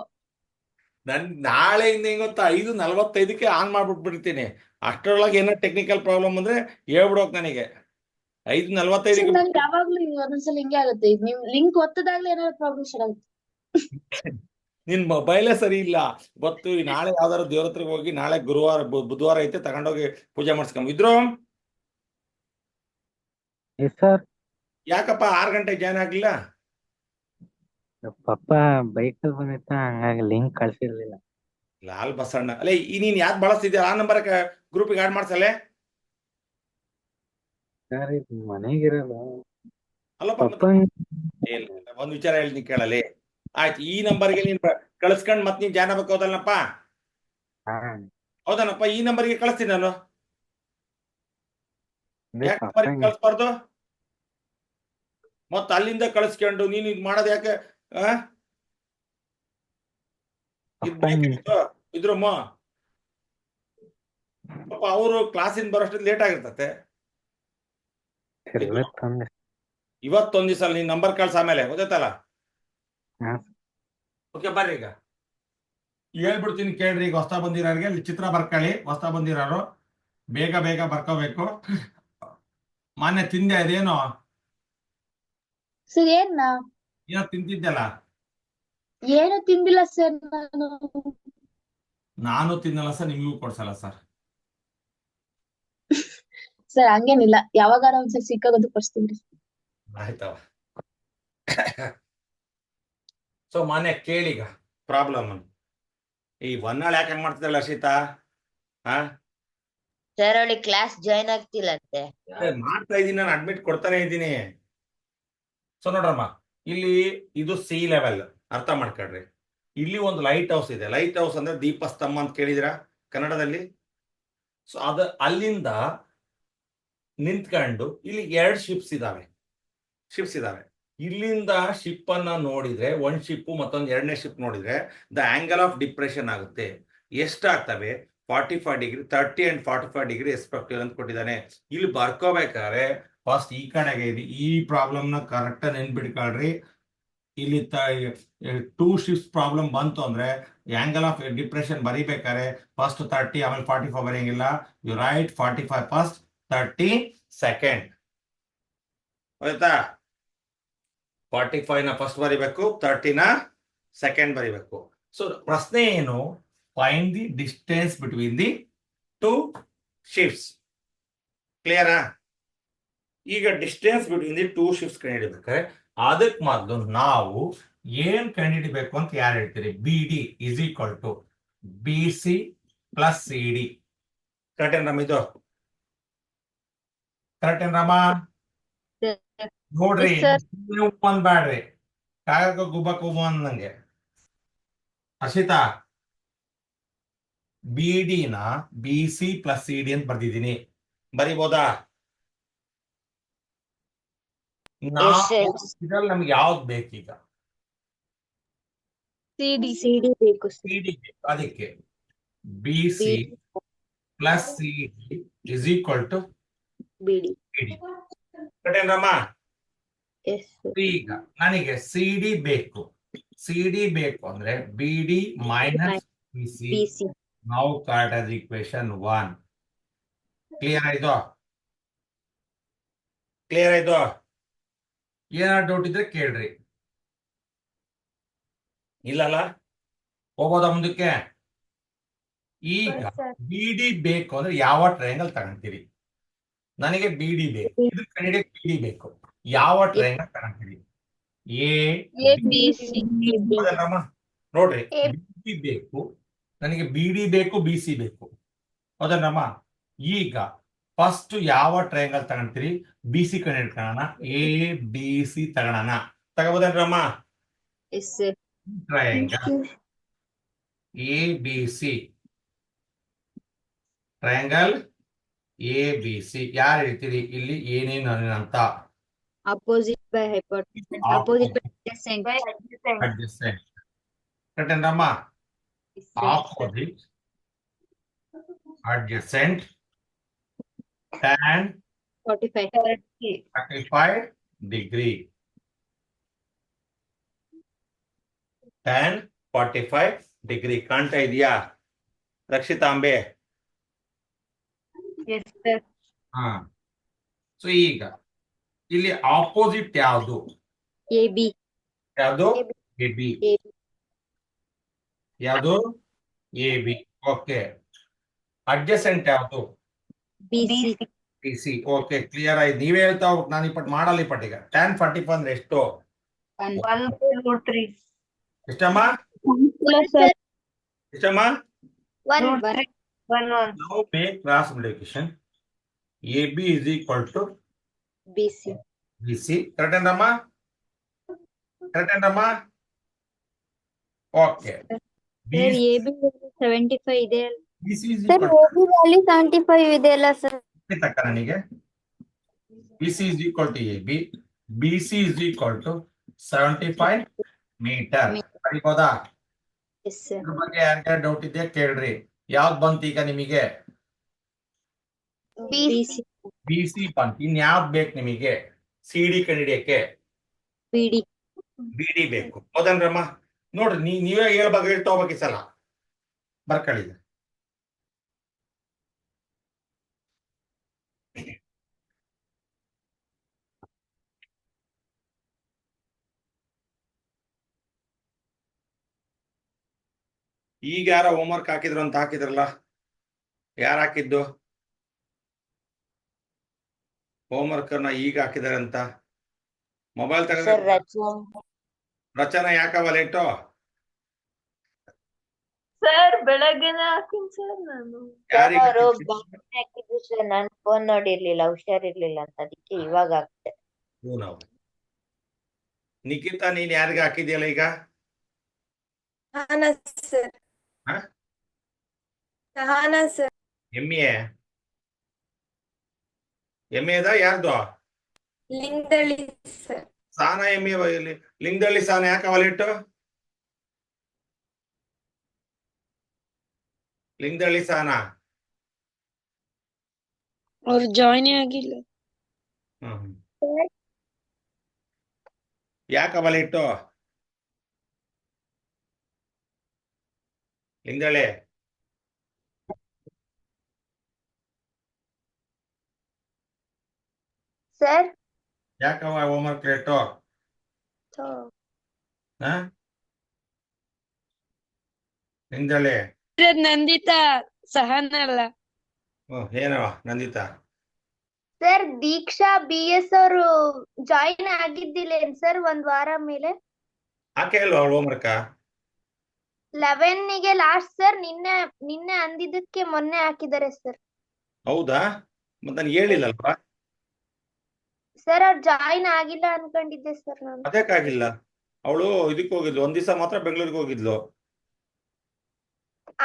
ನನ್ ನಾಳೆಯಿಂದ ಹೆಂಗ್ ಗೊತ್ತಾ 5:45ಕ್ಕೆ ಆನ್ ಮಾಡ್ಬಿಟ್ಬಿಡ್ತೀನಿ. ಅಷ್ಟರೊಳಗೆ ಏನೋ ಟೆಕ್ನಿಕಲ್ ಪ್ರಾಬ್ಲಮ್ ಅಂದ್ರೆ ಹೇಳ್ಬಿಡೋಕ್ ನನಗೆ. ಸರ್ 5:45ಕ್ಕೆ ನನ್ಗೆ ಯಾವಾಗ್ಲೂ ಒಂದೊಂದ್ಸಲ ಹಿಂಗೆ ಆಗುತ್ತೆ. ನಿಮ್ ಲಿಂಕ್ ಒತ್ತದಾಗ್ಲೇ ಏನಾದ್ರು ಪ್ರಾಬ್ಲಮ್ ಸ್ಟಾರ್ಟ್ ಆಗುತ್ತೆ. ನಿನ್ ಮೊಬೈಲೇ ಸರಿ ಇಲ್ಲ. ಗೊತ್ತು ಈ ನಾಳೆ ಯಾವ್ದಾದ್ರು ದೇವ್ರ ಹತ್ರಕ್ಕೆ ಹೋಗಿ ನಾಳೆ ಗುರುವಾರ ಬುಧವಾರ ಐತೆ ತಗೊಂಡೋಗಿ ಪೂಜೆ ಮಾಡಿಸ್ಕೊಂಬಿದ್ರು. Yes sir. ಯಾಕಪ್ಪ 6 ಗಂಟೆಗೆ ಜಾಯ್ನ್ ಆಗ್ಲಿಲ್ಲ? ಪಪ್ಪ ಬೈಕ್ ಅಲ್ಲಿ ಬಂದಿತ್ತ, ಹಂಗಾಗಿ ಲಿಂಕ್ ಕಳ್ಸಿರ್ಲಿಲ್ಲ. ಲಾಲ್ ಬಸಣ್ಣ ಅಲ್ಲೇ ಈ ನೀನ್ ಯಾವ್ದು ಬಳಸ್ತಿದ್ಯಾ ಆ ನಂಬರ್ ಗ್ರೂಪಿಗೆ ಆಡ್ ಮಾಡ್ಸಲ್ಲೇ? ಸರ್ ಇದು ಮನೆಗಿರಲ್ಲ ಅಲ್ಲಪ್ಪ ಪಪ್ಪ. ಒಂದ್ ವಿಚಾರ ಹೇಳ್ತೀನಿ ಕೇಳಲಿ. ಆಯ್ತು, ಈ ನಂಬರ್ಗೆ ನೀನ್ ಕಳ್ಸ್ಕೊಂಡ್ ಮತ್ ನೀನ್ ಜಾಯ್ನ್ ಆಗ್ಬೇಕು ಹೌದಲ್ಲಪ್ಪ? ಹಾ ಹೌದನಪ್ಪ, ಈ ನಂಬರ್ಗೆ ಕಳಿಸ್ತೀನಿ ನಾನು. ಅದೇ ಯಾಕೆ ಪಪ್ಪ ನಂಬರ್ಗೆ ಕಳಿಸ್ಬಾರ್ದು? ಮತ್ತ ಅಲ್ಲಿಂದ ಕಳಿಸ್ಕೊಂಡು ನೀನು ಇದು ಮಾಡೋದು ಯಾಕೆ? ಇದ್ ಬೇಕಿತ್ತು ಇದ್ರಮ್ಮ ಪಾಪ ಅವರು ಕ್ಲಾಸಿಂದ ಬರೋಷ್ಟಿದ್ ಲೇಟ್ ಆಗಿರ್ತತೆ. ಇವತ್ತೊಂದು. ಇವತ್ತೊಂದ್ ದಿವಸ ನೀನ್ ನಂಬರ್ ಕಳ್ಸ ಆಮೇಲೆ ಗೊತ್ತಾಯ್ತಲ್ಲ? ಹಾ. ಓಕೆ ಬರ್ರಿ ಈಗ ಹೇಳ್ಬಿಡ್ತೀನಿ ಕೇಳ್ರಿ. ಈಗ ಹೊಸ ಬಂದಿರೋರಿಗೆ ಅಲ್ಲಿ ಚಿತ್ರ ಬರ್ಕೊಳ್ಳಿ. ಹೊಸ ಬಂದಿರೋರು ಬೇಗ ಬೇಗ ಬರ್ಕೋಬೇಕು. ಮೊನ್ನೆ ತಿಂದೆ ಅದೇನೋ ಸರ್ ಏನ್ನ ಏನೋ ತಿಂತಿದ್ದಲ್ಲ? ಏನು ತಿಂದಿಲ್ಲ ಸರ್ ನಾನು ತಿನ್ನಲ್ಲ ಸರ್, ನಿಮಗೂ ಕೊಡ್ಸಲ್ಲ ಸರ್. ಸರ್ ಹಂಗೇನಿಲ್ಲ, ಯಾವಾಗಾರ ಒಂದ್ಸರಿ ಸಿಕ್ಕಾಗದು ಕೊಡ್ಸ್ತೀನಿ. ಆಯ್ತವ. ಸೊ ಮೊನ್ನೆ ಕೇಳೀಗ ಪ್ರಾಬ್ಲಮ್ ಈ ಹೊನ್ನಾಳು ಯಾಕೆ ಹಂಗ್ ಮಾಡ್ತಿದ್ದಲ್ಲ ಹರ್ಷಿತಾ? ಸರ್ ಅವಳಿ ಕ್ಲಾಸ್ ಜಾಯ್ನ್ ಆಗ್ತಿಲ್ಲಂತೆ. ಮಾಡ್ತಾ ಇದ್ದೀನಿ, ನಾನು ಅಡ್ಮಿಟ್ ಕೊಡ್ತಾನೆ ಇದ್ದೀನಿ. ಸೊ ನೋಡ್ರಮ್ಮ, ಇಲ್ಲಿ ಇದು ಸಿ ಲೆವೆಲ್ ಅರ್ಥ ಮಾಡ್ಕೊಳ್ರಿ. ಇಲ್ಲಿ ಒಂದು ಲೈಟ್ ಹೌಸ್ ಇದೆ. ಲೈಟ್ ಹೌಸ್ ಅಂದ್ರೆ ದೀಪಸ್ತಂಭ ಅಂತ ಕೇಳಿದಿರಾ ಕನ್ನಡದಲ್ಲಿ? ಸೊ ಅದು ಅಲ್ಲಿಂದ ನಿಂತ್ಕೊಂಡು ಇಲ್ಲಿ 2 ಶಿಪ್ಸ್ ಇದಾವೆ. ಇಲ್ಲಿಂದ ಶಿಪ್ ಅನ್ನ ನೋಡಿದ್ರೆ ಒಂದ್ ಶಿಪ್ ಮತ್ತೊಂದು 2ನೇ ಶಿಪ್ ನೋಡಿದ್ರೆ ದ ಆಂಗಲ್ ಆಫ್ ಡಿಪ್ರೆಷನ್ ಆಗುತ್ತೆ. ಎಷ್ಟಾಗ್ತವೆ? 45 ಡಿಗ್ರಿ, 30 and 45 ಡಿಗ್ರಿ ಎಸ್ಪೆಕ್ಟಿವ್ ಅಂತ ಕೊಟ್ಟಿದ್ದಾನೆ. ಇಲ್ಲಿ ಬರ್ಕೋಬೇಕಾದ್ರೆ ಫಸ್ಟ್ ಈ ಕಡೆಗೆ ಇದೆ. ಈ ಪ್ರಾಬ್ಲಮ್ ನ ಕರೆಕ್ಟ್ ನೆನ್ಪಿಟ್ಕೊಳ್ರಿ. ಇಲ್ಲಿ 2 ಶಿಫ್ಟ್ ಪ್ರಾಬ್ಲಮ್ ಬಂತು ಅಂದ್ರೆ ಆಂಗಲ್ ಆಫ್ ಡಿಪ್ರೆಷನ್ ಬರಿಬೇಕಾದ್ರೆ ಫಸ್ಟ್ 30 ಆಮೇಲೆ 45 ಬರೆಯಂಗಿಲ್ಲ. You write 45 first, 30 second. ಆಯ್ತಾ? 45 ನ ಫಸ್ಟ್ ಬರಿಬೇಕು, 30 ನ ಸೆಕೆಂಡ್ ಬರಿಬೇಕು. ಸೊ ಪ್ರಶ್ನೆ ಏನು? Find the distance between the 2 shifts. ಕ್ಲಿಯರಾ? ಈಗ ಡಿಸ್ಟೆನ್ಸ್ ಬಿಟ್ವೀನ್ ದಿ 2 ಶಿಫ್ಟ್ಸ್ ಕಂಡುಹಿಡಿಬೇಕಾದ್ರೆ ಅದಕ್ಕೆ ಮೊದಲು ನಾವು ಏನ್ ಕಂಡುಹಿಡಿಬೇಕು ಅಂತ ಯಾರು ಹೇಳ್ತೀರಿ? BD is equal to BC plus CD. Correct ಏನ್ ರಮ್ಮ? ಇದು ಕರೆಕ್ಟ್ ಏನ್ ರಮ್ಮ? ನೋಡ್ರಿ, ಒಂದ್ ಬ್ಯಾಡ್ರಿ ಕಾಗಕ್ಕ ಗುಬ್ಬಕ್ಕ ನಂಗೆ. ಹರ್ಷಿತಾ, BD ನ BC ಪ್ಲಸ್ CD ಅಂತ ಬರ್ದಿದ್ದೀನಿ. ಬರಿಬೋದಾ? ಇದ್ರಲ್ಲಿ ನಮ್ಗೆ ಯಾವ್ದು ಬೇಕೀಗ? ಸಿಡಿ ಬೇಕು. CD ಬೇಕು. ಅದಕ್ಕೆ BC plus CD is equal to BD. ಕರೆಕ್ಟೇನಮ್ಮ? ಈಗ ನನಗೆ CD ಬೇಕು. CD ಬೇಕು ಅಂದ್ರೆ BD ಮೈನಸ್ BC. ನಾವು ಕಾರ್ಟೇಸ್ ಈಕ್ವೇಶನ್ 1. ಕ್ಲಿಯರ್ ಆಯ್ತು? ಏನಾದ್ರು ಡೌಟ್ ಇದ್ರೆ ಕೇಳ್ರಿ. ಇಲ್ಲಲ್ಲ? ಹೋಗೋದ ಮುಂದಕ್ಕೆ? ಈಗ BD ಬೇಕು ಅಂದ್ರೆ ಯಾವ ಟ್ರಯಾಂಗಲ್ ತಗೊಂತೀರಿ? ನನಗೆ BD ಬೇಕು. ಇದು ಕಂಡಿಡಿಯಕ್ಕೆ BD ಬೇಕು. ಯಾವ ಟ್ರಯಾಂಗಲ್ ತಗೊಂತೀರಿ? ಹೌದಲ್ಲಮ್ಮ? ನೋಡ್ರಿ, BD ಬೇಕು, ನನಗೆ BD ಬೇಕು, BC ಬೇಕು. ಹೌದಲ್ಲಮ್ಮ? ಈಗ ಫಸ್ಟ್ ಯಾವ ಟ್ರಯಾಂಗಲ್ ತಗೊಂತೀರಿ? BC ಕಂಡಿಡ್ಕೊಳ್ಳೋಣ. ABC ತಗೋಣ. ತಗೋಬೋದೇನ್ರಮ್ಮ? ಟ್ರಯಾಂಗಲ್ ABC, ಟ್ರಯಾಂಗಲ್ ABC ಯಾರು ಹೇಳ್ತೀರಿ? ಇಲ್ಲಿ ಏನೇನು ಅಂತ? Opposite by hypotenuse, opposite by adjacent. Adjacent. ಕರೆಕ್ಟೇನಮ್ಮ? Opposite, adjacent, tan 45 degree. Tan 45 degree ಕಾಣ್ತಾ ಇದೆಯಾ ರಕ್ಷಿತಾಂಬೆ? Yes sir. ಹಾ. ಸೊ ಈಗ ಇಲ್ಲಿ ಆಪೋಸಿಟ್ ಯಾವುದು? ಎ ಬಿ ಯಾವುದು? A B. ಯಾವುದು? A B. ಓಕೆ. ಅಡ್ಜಸೆಂಟ್ ಯಾವುದು? B C B C. Okay, clear ಆಯ್ತು. ನೀವೇ ಹೇಳ್ತಾ ಹೋಗ್ಬೇಕು, ನಾನು ಈ ಪಟ್ ಮಾಡಲ್ಲ. ಈ ಪಟ್ಟಿಗೆ tan 45 ಅಂದ್ರೆ ಎಷ್ಟು? 1/√3. ಎಷ್ಟಮ್ಮ? ಎಷ್ಟಮ್ಮ? One Now make cross multiplication. AB is equal to B C BC. Correct ಏನಮ್ಮ? Correct ಏನಮ್ಮ? Okay. ಸರ್ ಎ ಬಿ 75 ಇದೆ ಅಲ್ಲ BC is sir? equal A B value 75 ಇದೆ ಅಲ್ಲ ಸರ್? to ತಕ್ಕ ನನಗೆ BC is equal to AB. BC is equal to 75 meter. ಬರಿಬೋದಾ? Yes sir. ಇದ್ರ ಬಗ್ಗೆ ಯಾರ್ಯಾರು ಡೌಟ್ ಇದೆಯಾ ಕೇಳ್ರಿ. ಯಾವ್ದು ಬಂತು ಈಗ ನಿಮಗೆ? ಬಿ ಸಿ BC ಬಂತು. ಇನ್ ಯಾವ್ದು ಬೇಕು ನಿಮಗೆ? CD ಕಂಡಿಡಿಯಕ್ಕೆ ಬಿ ಡಿ BD ಬೇಕು. ಹೌದನ್ರಮ್ಮ? ನೋಡ್ರಿ, ನೀವೇ ಹೇಳ್ಬೇಕು, ಹೇಳ್ತಾ ಹೋಗ್ಬೇಕು ಈ ಸಲ. ಬರ್ಕೊಳ್ಳಿ. ಈಗ ಯಾರ ಹೋಮ್ವರ್ಕ್ ಹಾಕಿದ್ರು ಅಂತ ಹಾಕಿದ್ರಲ್ಲ, ಯಾರು ಹಾಕಿದ್ದು ಹೋಮ್ವರ್ಕ್ ಅನ್ನ ಈಗ ಹಾಕಿದಾರೆ ಅಂತ? ಮೊಬೈಲ್ ಸರ್ ತಗೊಂಡು ರಚನಾ ಯಾಕವ ಲೇಟು? ಸರ್ ಬೆಳಗ್ಗೆನೆ ಹಾಕಿನ್ ಸರ್ ನಾನು. ಯಾರಿಗೆ ಅವರು ಹಾಕಿದ್ರು ಸರ್, ನಾನು ಫೋನ್ ನೋಡಿರ್ಲಿಲ್ಲ, ಹುಷಾರಿರ್ಲಿಲ್ಲ ಅಂತ, ಅದಕ್ಕೆ ಇವಾಗ ಹಾಕ್ತೆ. ನಾವು ನಿಖಿತಾ, ನೀನ್ ಯಾರಿಗೆ ಹಾಕಿದ್ಯಲ್ಲ ಈಗ? ಸಹನಾ ಸರ್. ಹಾ? ಸಹನಾ ಸರ್. MA MA ಯಾರ್ದು? ಲಿಂಗದಳ್ಳಿ ಸರ್. ಸಾನ MA ಲಿಂಗದಳ್ಳಿ ಸಾನ ಯಾಕವ ಲೇಟು? ಲಿಂಗದಳ್ಳಿ ಸಾನ ಅವ್ರು ಜಾಯಿನ್ ಆಗಿಲ್ಲ. ಯಾಕವ ಲೇಟು? ಲಿಂಗದಳ್ಳಿ ಸರ್ ಯಾಕವ ಹೋಮ್ವರ್ಕ್ ಲೇಟು? ಲಿಂಗದಳ್ಳಿ ನಂದಿತಾ ಸಹನ ಅಲ್ಲ. ಏನವ ನಂದಿತಾ? ಸರ್ ದೀಕ್ಷಾ BS ಅವರು ಜಾಯಿನ್ ಆಗಿದ್ದಿಲ್ಲ ಸರ್ ಒಂದ್ ವಾರ ಮೇಲೆ? ಹಾಕೇ ಇಲ್ವಾ ಅವಳು ಹೋಮ್ವರ್ಕ? 11 last sir. ನಿನ್ನೆ ಅಂದಿದ್ದಕ್ಕೆ ಮೊನ್ನೆ ಹಾಕಿದ್ದಾರೆ ಸರ್. ಹೌದಾ? ಮತ್ತೆ ನನ್ಗೆ ಹೇಳಿಲ್ಲಲ್ವಾ? ಸರ್ ಅವ್ರು ಜಾಯಿನ್ ಆಗಿಲ್ಲ ಅನ್ಕೊಂಡಿದ್ದೆ ಸರ್ ನಾನು. ಅದಕ್ಕಾಗಿಲ್ಲ. ಅವಳು ಇದಕ್ಕೆ ಹೋಗಿದ್ಲು, ಒಂದ್ ದಿವಸ ಮಾತ್ರ ಬೆಂಗಳೂರಿಗೆ ಹೋಗಿದ್ಲು.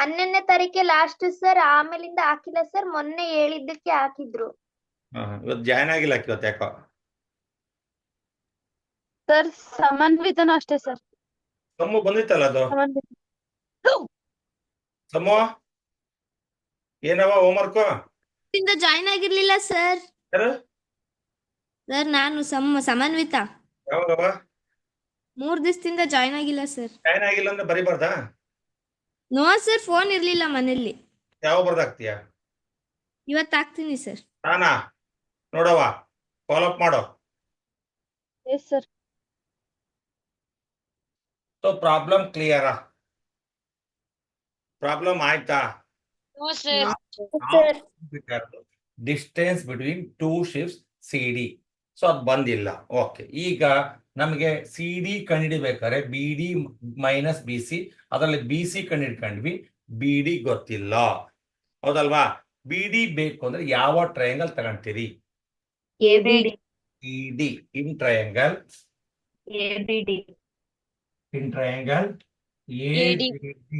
11ನೇ ತಾರೀಕೆ ಲಾಸ್ಟ್ ಸರ್, ಆಮೇಲಿಂದ ಹಾಕಿಲ್ಲ ಸರ್. ಮೊನ್ನೆ ಹೇಳಿದ್ದಕ್ಕೆ ಹಾಕಿದ್ರು. ಇವತ್ತು ಜಾಯ್ನ್ ಆಗಿಲ್ಲ ಇವತ್ತು ಯಾಕೋ. ಸರ್ ಸಮನ್ವಿತನೂ ಅಷ್ಟೇ ಸರ್. ಸಮ್ಮು ಬಂದಿತ್ತಲ್ಲ ಅದು. ಸಮ್ಮು ಏನವ ಹೋಮ್ವರ್ಕ್? ಜಾಯಿನ್ ಆಗಿರ್ಲಿಲ್ಲ ಸರ್. ಯಾರು? ಸರ್ ನಾನು ಸಮನ್ವಿತ ಯಾವಾಗವ? 3 ದಿವಸದಿಂದ ಜಾಯಿನ್ ಆಗಿಲ್ಲ ಸರ್. ಜಾಯ್ನ್ ಆಗಿಲ್ಲ ಅಂದ್ರೆ ಬರಿಬಾರ್ದಾ? ನೋ ಸರ್, ಫೋನ್ ಇರ್ಲಿಲ್ಲ ಮನೇಲಿ. ಯಾವ ಬರ್ದಾಕ್ತೀಯ? ಇವತ್ತು ಹಾಕ್ತೀನಿ ಸರ್. ನಾನಾ ನೋಡವ, ಫಾಲೋ ಅಪ್ ಮಾಡೋ. Yes sir. ಸೊ ಪ್ರಾಬ್ಲಮ್ ಕ್ಲಿಯರಾ? ಪ್ರಾಬ್ಲಮ್ ಆಯ್ತಾ? Distance between 2 ships CD. So ಅದು ಬಂದಿಲ್ಲ. ಓಕೆ, ಈಗ ನಮಗೆ CD ಕಂಡುಹಿಡಿಬೇಕಾದ್ರೆ BD ಮೈನಸ್ BC, ಅದರಲ್ಲಿ BC ಕಂಡುಹಿಡ್ಕೊಂಡ್ವಿ, BD ಗೊತ್ತಿಲ್ಲ. ಹೌದಲ್ವಾ? BD ಬೇಕು ಅಂದ್ರೆ ಯಾವ ಟ್ರಯಾಂಗಲ್ ತಗೊಂತೀರಿ? ABD. ED in triangle. ABD. In triangle ABD.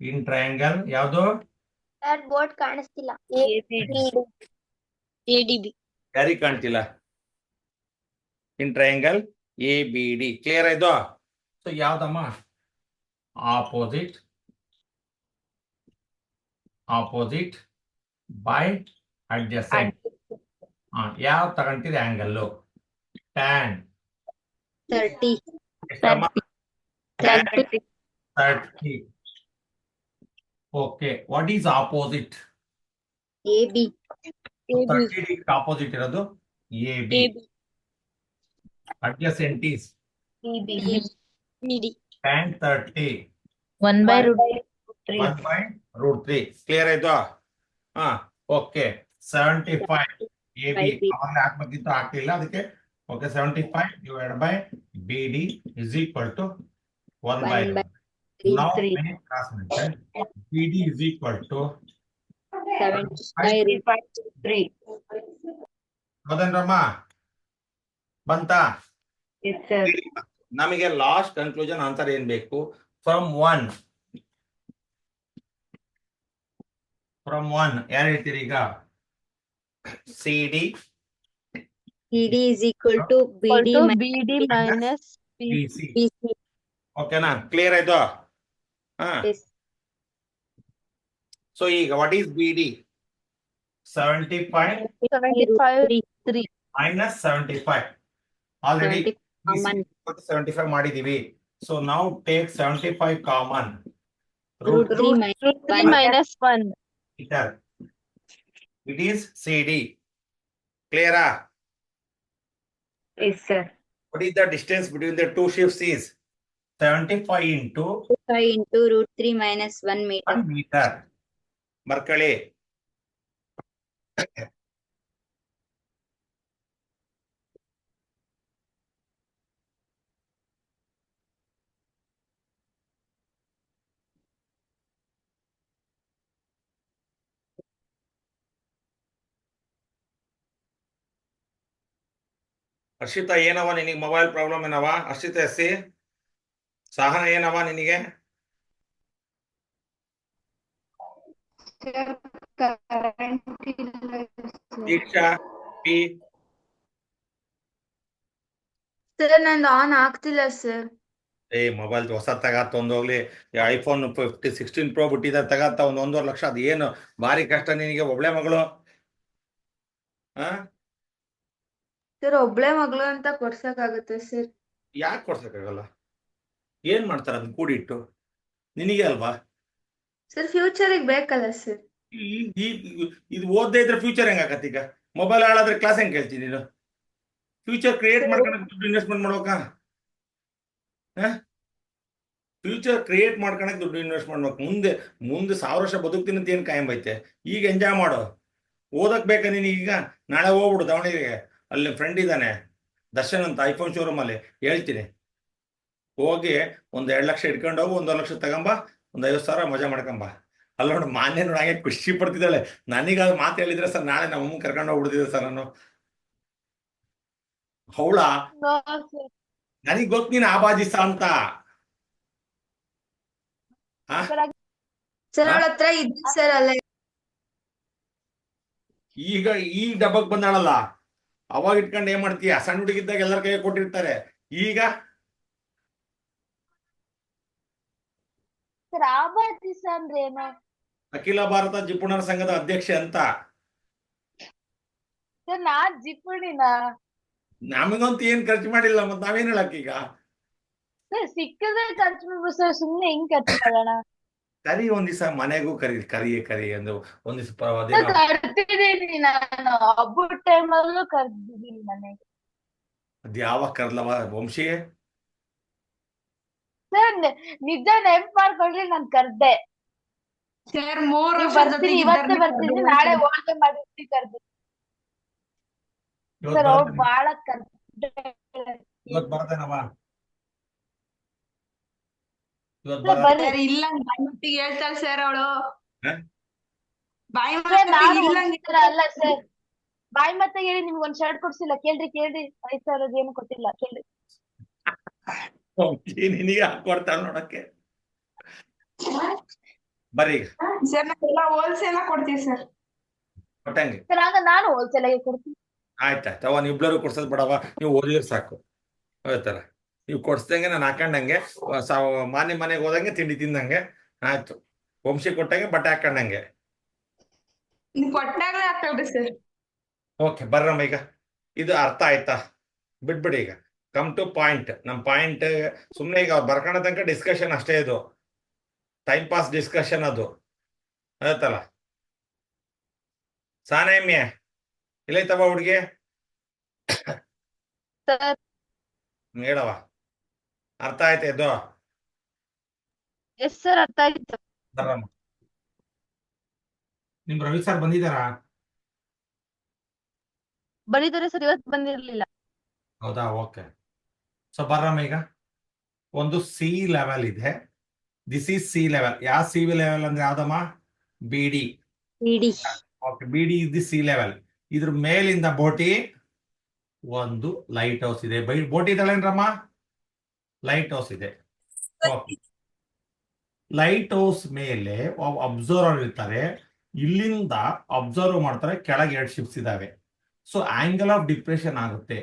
In triangle ಯಾವುದು? ಸರ್ ಬೋರ್ಡ್ ಕಾಣಿಸ್ತಿಲ್ಲ. ADB ಯಾರಿಗೆ ಕಾಣ್ತಿಲ್ಲ? In triangle ABD. ಕ್ಲಿಯರ್ ಆಯ್ತು? ಸೊ ಯಾವ್ದಮ್ಮ? Opposite by adjacent. ಯಾವ ತಗೊಂತೀರಿ ಆಂಗಲ್ಲು? ಟ್ಯಾನ್ 30 ಎಷ್ಟಮ್ಮ? 30 30. Okay, what is opposite? AB. 30 degree opposite ಇರೋದು A B. Adjacent is BD. tan 30 1 by root 1/√3. Clear ಆಯ್ತು? ಹಾ, ಓಕೆ. 75 ಎ ಬಿ ಅವಾಗಲೇ ಹಾಕ್ಬೇಕಿತ್ತು, ಹಾಕ್ಲಿಲ್ಲ ಅದಕ್ಕೆ. Okay, 75 divided by BD is equal to 1/√3. Now make cross multiply. BD is equal to 75/3. ಹೌದನ್ರಮ್ಮ? ಬಂತಾ? Yes, sir. ನಮಗೆ last conclusion answer ಏನ್ ಬೇಕು? From one ಯಾರು ಹೇಳ್ತೀರಿ ಈಗ? CD CD is equal to BD BD minus BC. BC. ಓಕೆನಾ? Clear ಆಯ್ತು? ಹಾ. Yes. ಸೊ ಈಗ what is BD? 75 3 minus 75. Already 75 ಮಾಡಿದೀವಿ. ಸೊ ನಾವು take 75 common. √3 minus 1. It is CD. Clear? Yes, sir. What is the distance between the two shifts is? 75 into 5 into √3 minus 1 meter. 1 meter. ಬರ್ಕಳಿ. Harshita, ಏನವ ನಿನಗೆ mobile problem ಏನವ? Harshita SC, Sahana ಏನವ ನಿನಗೆ? Diksha P sir ನಂದು on ಆಗ್ತಿಲ್ಲ sir. Mobile ಹೊಸ ತಗತ್ತ ಒಂದೋಗ್ಲಿ. ಐಫೋನ್ 16 Pro ಬಿಟ್ಟಿದ ತಗತ್ತ 1.5 ಲಕ್ಷ. ಅದು ಏನು ಭಾರಿ ಕಷ್ಟ ನಿನಗೆ, ಒಬ್ಳೆ ಮಗಳು. ಸರ್ ಒಬ್ಳೆ ಮಗಳು ಅಂತ ಕೊಡ್ಸಕ್ಕಾಗುತ್ತೆ ಸರ್? ಯಾಕೆ ಕೊಡ್ಸಕ್ಕಾಗಲ್ಲ? ಏನ್ ಮಾಡ್ತಾರ ಅದನ್ನ ಕೂಡಿಟ್ಟು? ನಿನಗೆ ಅಲ್ವಾ? ಸರ್ ಫ್ಯೂಚರಿಗೆ ಬೇಕಲ್ಲ ಸರ್? ಇದು ಓದದೇ ಇದ್ರೆ ಫ್ಯೂಚರ್ ಹೆಂಗಾಗತ್ತೆ? ಈಗ ಮೊಬೈಲ್ ಹಾಳಾದ್ರೆ ಕ್ಲಾಸ್ ಹೆಂಗ್ ಕೇಳ್ತೀನಿ ನೀನು? ಫ್ಯೂಚರ್ ಕ್ರಿಯೇಟ್ ಮಾಡ್ಕೊಳಕ್ ದುಡ್ಡು ಇನ್ವೆಸ್ಟ್ಮೆಂಟ್ ಮಾಡ್ಬೇಕಾ? ಫ್ಯೂಚರ್ ಕ್ರಿಯೇಟ್ ಮಾಡ್ಕೊಳಕ್ ದುಡ್ಡು ಇನ್ವೆಸ್ಟ್ ಮಾಡ್ಬೇಕು. ಮುಂದೆ 1000 ವರ್ಷ ಬದುಕ್ತೀನಿ ಅಂತ ಏನ್ ಕಾಯಂ ಐತೆ? ಈಗ ಎಂಜಾಯ್ ಮಾಡು. ಓದಕ್ ಬೇಕಾ ನೀನು? ಈಗ ನಾಳೆ ಹೋಗ್ಬಿಡು ದಾವಣಗೆರೆಗೆ, ಅಲ್ಲಿ ಫ್ರೆಂಡ್ ಇದ್ದಾನೆ ದರ್ಶನ್ ಅಂತ, ಐಫೋನ್ ಶೋರೂಮ್ ಅಲ್ಲಿ. ಹೇಳ್ತೀನಿ, ಹೋಗಿ 1-2 ಲಕ್ಷ ಇಟ್ಕೊಂಡು ಹೋಗು, 1.5 ಲಕ್ಷ ತಗೊಂಬ, 50,000 ಮಜಾ ಮಾಡ್ಕೊಂಬ. ಅಲ್ಲ ನೋಡಿ, ಮಾನ್ಯ ನೋಡಿ ಹಾಗೆ ಖುಷಿ ಪಡ್ತಿದ್ದಾಳೆ. ನನಗೆ ಅದು ಮಾತು ಹೇಳಿದ್ರೆ ಸರ್ ನಾಳೆ ನಮ್ಮ ಅಮ್ಮ ಕರ್ಕೊಂಡು ಹೋಗ್ಬಿಡ್ತಿದ್ದೆ ಸರ್ ನಾನು. ಅವಳ ನನಗ್ ಗೊತ್ತು ನೀನು ಆಬಾಜಿಸ ಅಂತ. ಸರ್ ಅವಳ ಹತ್ರ ಇದೆ ಸರ್ ಅಲ್ಲೇ. ಈಗ ಡಬ್ಬಕ್ ಬಂದಾಳಲ್ಲ, ಅವಾಗ ಇಟ್ಕೊಂಡು ಏನ್ ಮಾಡ್ತೀಯ? ಸಣ್ಣ ಹುಡುಗಿದ್ದಾಗ ಎಲ್ಲರ ಕೈಗೆ ಕೊಟ್ಟಿರ್ತಾರೆ. ಈಗ ಅಖಿಲ ಭಾರತ ಜಿಪುಣರ ಸಂಘದ ಅಧ್ಯಕ್ಷೆ ಅಂತ. ನಮಗಂತೂ ಏನ್ ಖರ್ಚು ಮಾಡಿಲ್ಲ, ಮತ್ ನಾವೇನ್ ಹೇಳಕ್ ಈಗ? ಸಿಕ್ಕಿದ್ರೆ ಖರ್ಚು ಮಾಡ್ಬೋದು ಸರ್, ಸುಮ್ನೆ ಹೆಂಗ್ ಖರ್ಚು ಮಾಡೋಣ? ಕರಿ ಒಂದ್ ದಿವಸ ಮನೆಗೂ ಕರಿ ಎಂದು ಒಂದ್ ದಿವಸ ಕರ್ತಿದ್ದೀನಿ ನಾನು, ಹಬ್ಬದ ಟೈಮಲ್ಲೂ ಕರ್ದಿದ್ದೀನಿ ಮನೆಗೆ. ಅದ್ ಯಾವಾಗ ಕರ್ಲವ ವಂಶಿ? ಸರ್ ನಿಜ ನೆನ್ಪ್ ಮಾಡ್ಕೊಂಡ್ರಿ, ನಾನ್ ಕರ್ದೆ ಸರ್ 3 ಬರ್ತೀನಿ, ಇವತ್ತೇ ಬರ್ತೀನಿ, ನಾಳೆ ಹೋಳ್ಗೆ ಮಾಡಿರ್ತಿ ಕರ್ದಿ. ಸರ್ ಅವ್ರು ಬಾಳ ಕರ್ದೆ. ಇವತ್ ಬರ್ತೇನವ? ಸರ್ ಇಲ್ಲ ಬಾಯಿ ಮಟ್ಟಿಗೆ ಹೇಳ್ತಾಳೆ ಸರ್ ಅವಳು. ಬಾಯಿ ಅಲ್ಲ ಸರ್, ಬಾಯಿ ಮತ್ತೆ ಹೇಳಿ ನಿಮ್ಗೆ ಒಂದ್ ಶರ್ಟ್ ಕೊಡ್ಸಿಲ್ಲ. ಕೇಳ್ರಿ 5,000 ಏನು ಕೊಟ್ಟಿಲ್ಲ, ಕೇಳ್ರಿ. ನಿನಗೆ ಹಾಕೊಡ್ತಾಳ ನೋಡಕ್ಕೆ. ಬರ್ರಿ ಸರ್ ನಾವೆಲ್ಲ ಹೋಲ್ಸೇಲ್ ಕೊಡ್ತೀವಿ ಸರ್. ಕೊಟ್ಟಂಗೆ ಸರ್ ಆಗ ನಾನು ಹೋಲ್ಸೇಲ್ ಆಗಿ ಕೊಡ್ತೀನಿ. ಆಯ್ತಾಯ್ತು. ಅವ ನೀವಿಬ್ಲರು ಕೊಡ್ಸೋದ್ ಬಿಡವ, ನೀವು ಓದಿದ್ರೆ ಸಾಕು. ಹೇಳ್ತಾರ ನೀವು ಕೊಡ್ಸ್ದಂಗೆ ನಾನು ಹಾಕೊಂಡಂಗೆ, ಮನೆಗೆ ಹೋದಂಗೆ ತಿಂಡಿ ತಿಂದಂಗೆ ಆಯ್ತು. ವಂಶಿ ಕೊಟ್ಟಂಗೆ ಬಟ್ಟೆ ಹಾಕೊಂಡಂಗೆ. ನೀವು ಕೊಟ್ಟಾಗ್ಲೇ ಹಾಕ್ತೇವ್ರಿ ಸರ್. ಓಕೆ ಬರ್ರಮ್ಮ, ಈಗ ಇದು ಅರ್ಥ ಆಯ್ತಾ? ಬಿಟ್ಬಿಡಿ ಈಗ. Come to point. ನಮ್ಮ ಪಾಯಿಂಟ್ ಸುಮ್ಮನೆ ಈಗ ಬರ್ಕೊಂಡ ತನಕ ಡಿಸ್ಕಷನ್ ಅಷ್ಟೇ. ಇದು ಟೈಮ್ ಪಾಸ್ ಡಿಸ್ಕಷನ್. ಅದು ಅದತ್ತಲ್ಲ ಸಾನೇಮ್ಯ ಇಲ್ಲೈತವ ಹುಡುಗಿ ಸರ್ ಹೇಳವ ಅರ್ಥ ಆಯ್ತಾ ಇದು ಎಸ್ ಸರ್ ಅರ್ಥ ಆಯ್ತು. ಬರ್ರಮ್ಮ. ನಿಮ್ ರವಿ ಸರ್ ಬಂದಿದ್ದಾರಾ? ಬಂದಿದ್ದಾರೆ ಸರ್, ಇವತ್ತು ಬಂದಿರ್ಲಿಲ್ಲ. ಹೌದಾ, ಓಕೆ. ಸೊ ಬರ್ರಮ್ಮ, ಈಗ ಒಂದು ಸಿ ಲೆವೆಲ್ ಇದೆ. This is sea level. ಯಾವ ಸಿ ಲೆವೆಲ್ ಅಂದ್ರೆ ಯಾವ್ದಮ್ಮ? B D. B D. Okay, B D is the sea level. ಇದ್ರ ಮೇಲಿಂದ ಬೋಟಿ ಒಂದು ಲೈಟ್ ಹೌಸ್ ಇದೆ. ಬೋಟಿ ಇದ್ದಾಳೇನ್ರಮ್ಮ? ಲೈಟ್ ಹೌಸ್ ಇದೆ. ಓಕೆ, ಲೈಟ್ ಹೌಸ್ ಮೇಲೆ ಅಬ್ಸರ್ವರ್ ಇರ್ತಾರೆ. ಇಲ್ಲಿಂದ ಅಬ್ಸರ್ವ್ ಮಾಡ್ತಾರೆ. ಕೆಳಗೆ 2 ಶಿಪ್ಸ್ ಇದಾವೆ. ಸೊ ಆಂಗಲ್ ಆಫ್ ಡಿಪ್ರೆಷನ್ ಆಗುತ್ತೆ.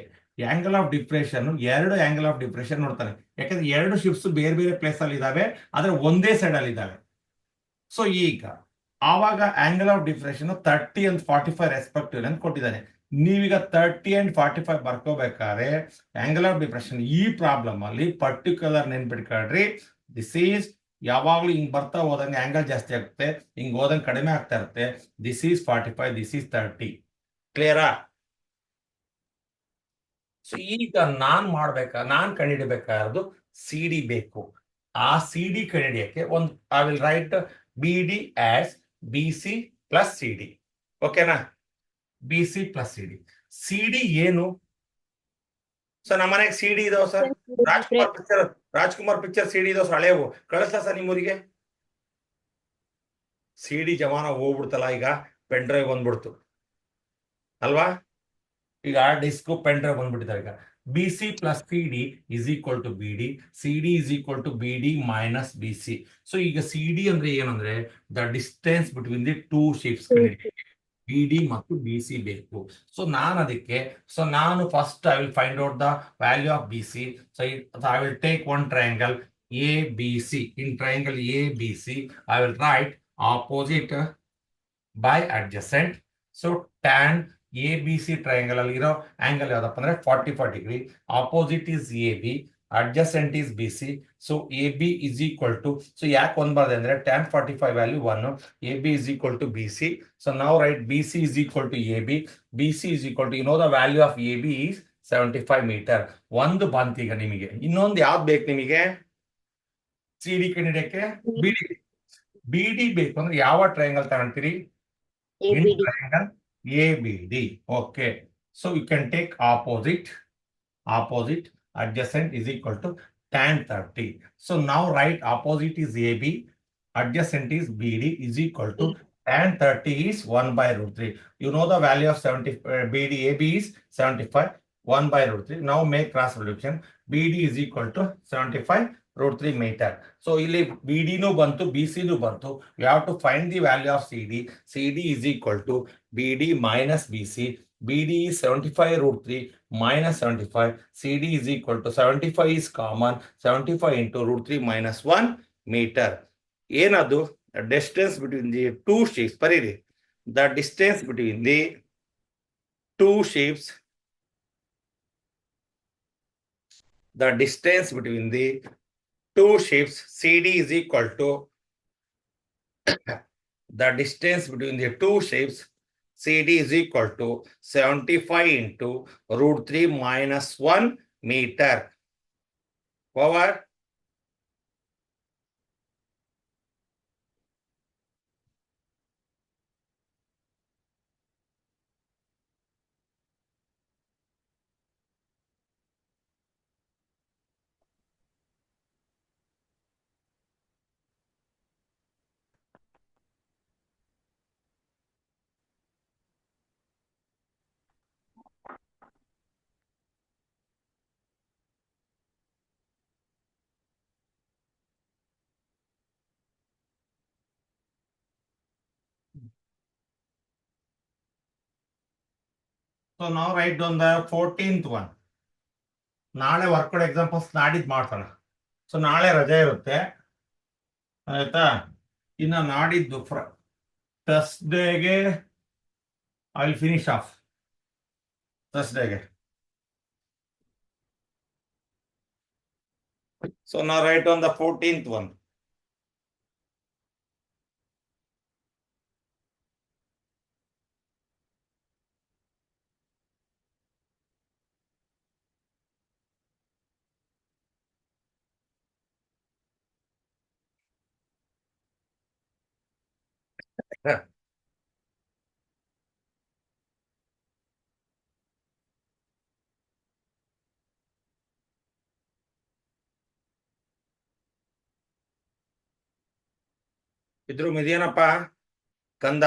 Angle of depression 2 angle of depression ನೋಡ್ತಾನೆ. ಯಾಕಂದ್ರೆ 2 ಶಿಪ್ಸ್ ಬೇರೆ ಬೇರೆ ಪ್ಲೇಸ್ ಅಲ್ಲಿ ಇದಾವೆ, ಆದ್ರೆ ಒಂದೇ ಸೈಡ್ ಅಲ್ಲಿ ಇದಾವೆ. ಸೊ ಈಗ ಆವಾಗ angle of depression 30 and 45 respective ಅಂತ ಕೊಟ್ಟಿದ್ದಾನೆ. ನೀವೀಗ 30 and 45 ಬರ್ಕೋಬೇಕಾದ್ರೆ ಆಂಗಲ್ ಆಫ್ ಡಿಪ್ರೆಷನ್ ಈ ಪ್ರಾಬ್ಲಮ್ ಅಲ್ಲಿ ಪರ್ಟಿಕ್ಯುಲರ್ ನೆನ್ಪಿಟ್ಕೊಳ್ರಿ. ದಿಸ್ ಈಸ್ ಯಾವಾಗ್ಲೂ ಹಿಂಗ್ ಬರ್ತಾ ಹೋದಂಗೆ ಆಂಗಲ್ ಜಾಸ್ತಿ ಆಗುತ್ತೆ, ಹಿಂಗ್ ಹೋದಂಗೆ ಕಡಿಮೆ ಆಗ್ತಾ ಇರುತ್ತೆ. This is 45, this is 30. ಕ್ಲಿಯರಾ? ಸೊ ಈಗ ನಾನ್ ಕಂಡುಹಿಡಬೇಕಾದ್ದು ಸಿ ಡಿ ಬೇಕು. ಆ ಸಿ ಡಿ ಕಂಡುಹಿಡಿಯಕ್ಕೆ I will write B D as B C plus C D. ಓಕೆನಾ? B C plus C D. C D ಏನು? ಸೊ ನಮ್ಮ ಮನೆಗೆ ಸಿ ಡಿ ಇದಾವ sir. Rajkumar picture C D ಇದಾವ ಸರ್, ಹಳೆವು. ಕಳಿಸ್ಲಾ ಸರ್ ನಿಮ್ಮೂರಿಗೆ? ಸಿ ಡಿ ಜಮಾನ ಹೋಗ್ಬಿಡ್ತಲ್ಲ, ಈಗ ಪೆನ್ ಡ್ರೈವ್ ಬಂದ್ಬಿಡ್ತು ಅಲ್ವಾ? ಈಗ ಡಿಸ್ಕ್ ಪೆನ್ ಡ್ರೈವ್ ಬಂದ್ಬಿಟ್ಟಿದ್ದಾರೆ. ಈಗ B C plus C D is equal to B D. C D is equal to B D minus B C. So ಈಗ ಸಿ ಡಿ ಅಂದ್ರೆ ಏನಂದ್ರೆ the distance between the 2 ships. B D ಮತ್ತು B C ಬೇಕು. So ನಾನು first I will find out the value of B C. So I will take one triangle A B C. In triangle A B C I will right opposite by adjacent. So tan A B C triangle ಅಲ್ಲಿ ಇರೋ angle ಯಾವ್ದಪ್ಪ ಅಂದ್ರೆ 45 degree. Opposite is A B, adjacent is BC. So AB is equal to, so ಯಾಕೆ 1 ಬರ್ದೆ ಅಂದ್ರೆ tan 45 value 1, AB is equal to BC. So now write BC is equal to AB. BC is equal to, you know the value of AB is 75 meter. ಒಂದು ಬಂತು. ಈಗ ನಿಮಗೆ ಇನ್ನೊಂದು ಯಾವ್ದು ಬೇಕು ನಿಮಗೆ? CD ಕಂಡಿಡಿಯಕ್ಕೆ BD. BD ಬೇಕು ಅಂದ್ರೆ ಯಾವ ಟ್ರಯಾಂಗಲ್ ತಗೊಂತೀರಿ? Triangle ABD. Okay, so you can take opposite adjacent is equal to tan 30. So now write opposite is AB, adjacent is BD is equal to tan 30 is 1 by root 3. You know the value of BD, AB is 75, 1 by root 3. Now make cross reduction. BD is equal to 75 root 3 meter. So ಇಲ್ಲಿ BD ನು ಬಂತು, BC ನು ಬಂತು. You have to find the value of CD. CD is equal to BD minus BC. BD is 75 root 3 minus 75. CD is equal to 75 is common. 75 into root 3 minus 1 meter. ಏನದು? The distance between the 2 ships. ಬರೀರಿ. The distance between the 2 ships. The distance between the 2 ships, CD is equal to the distance between the 2 ships, CD is equal to 75 into root 3 minus 1 meter. Over. So now write down the 14th one. ನಾಳೆ work out examples ನಾಡಿದ್ದು ಮಾಡ್ತಾನೆ. So ನಾಳೆ ರಜೆ ಇರುತ್ತೆ ಆಯ್ತಾ. ಇನ್ನು ನಾಡಿದ್ದು ಥರ್ಸ್ಡೇಗೆ ಐ ವಿಲ್ ಫಿನಿಶ್ ಆಫ್. ಥರ್ಸ್ಡೇಗೆ. ಸೊ ನಾವು write on the 14th one. ಇದ್ರು ಇದೇನಪ್ಪ ಕಂದ?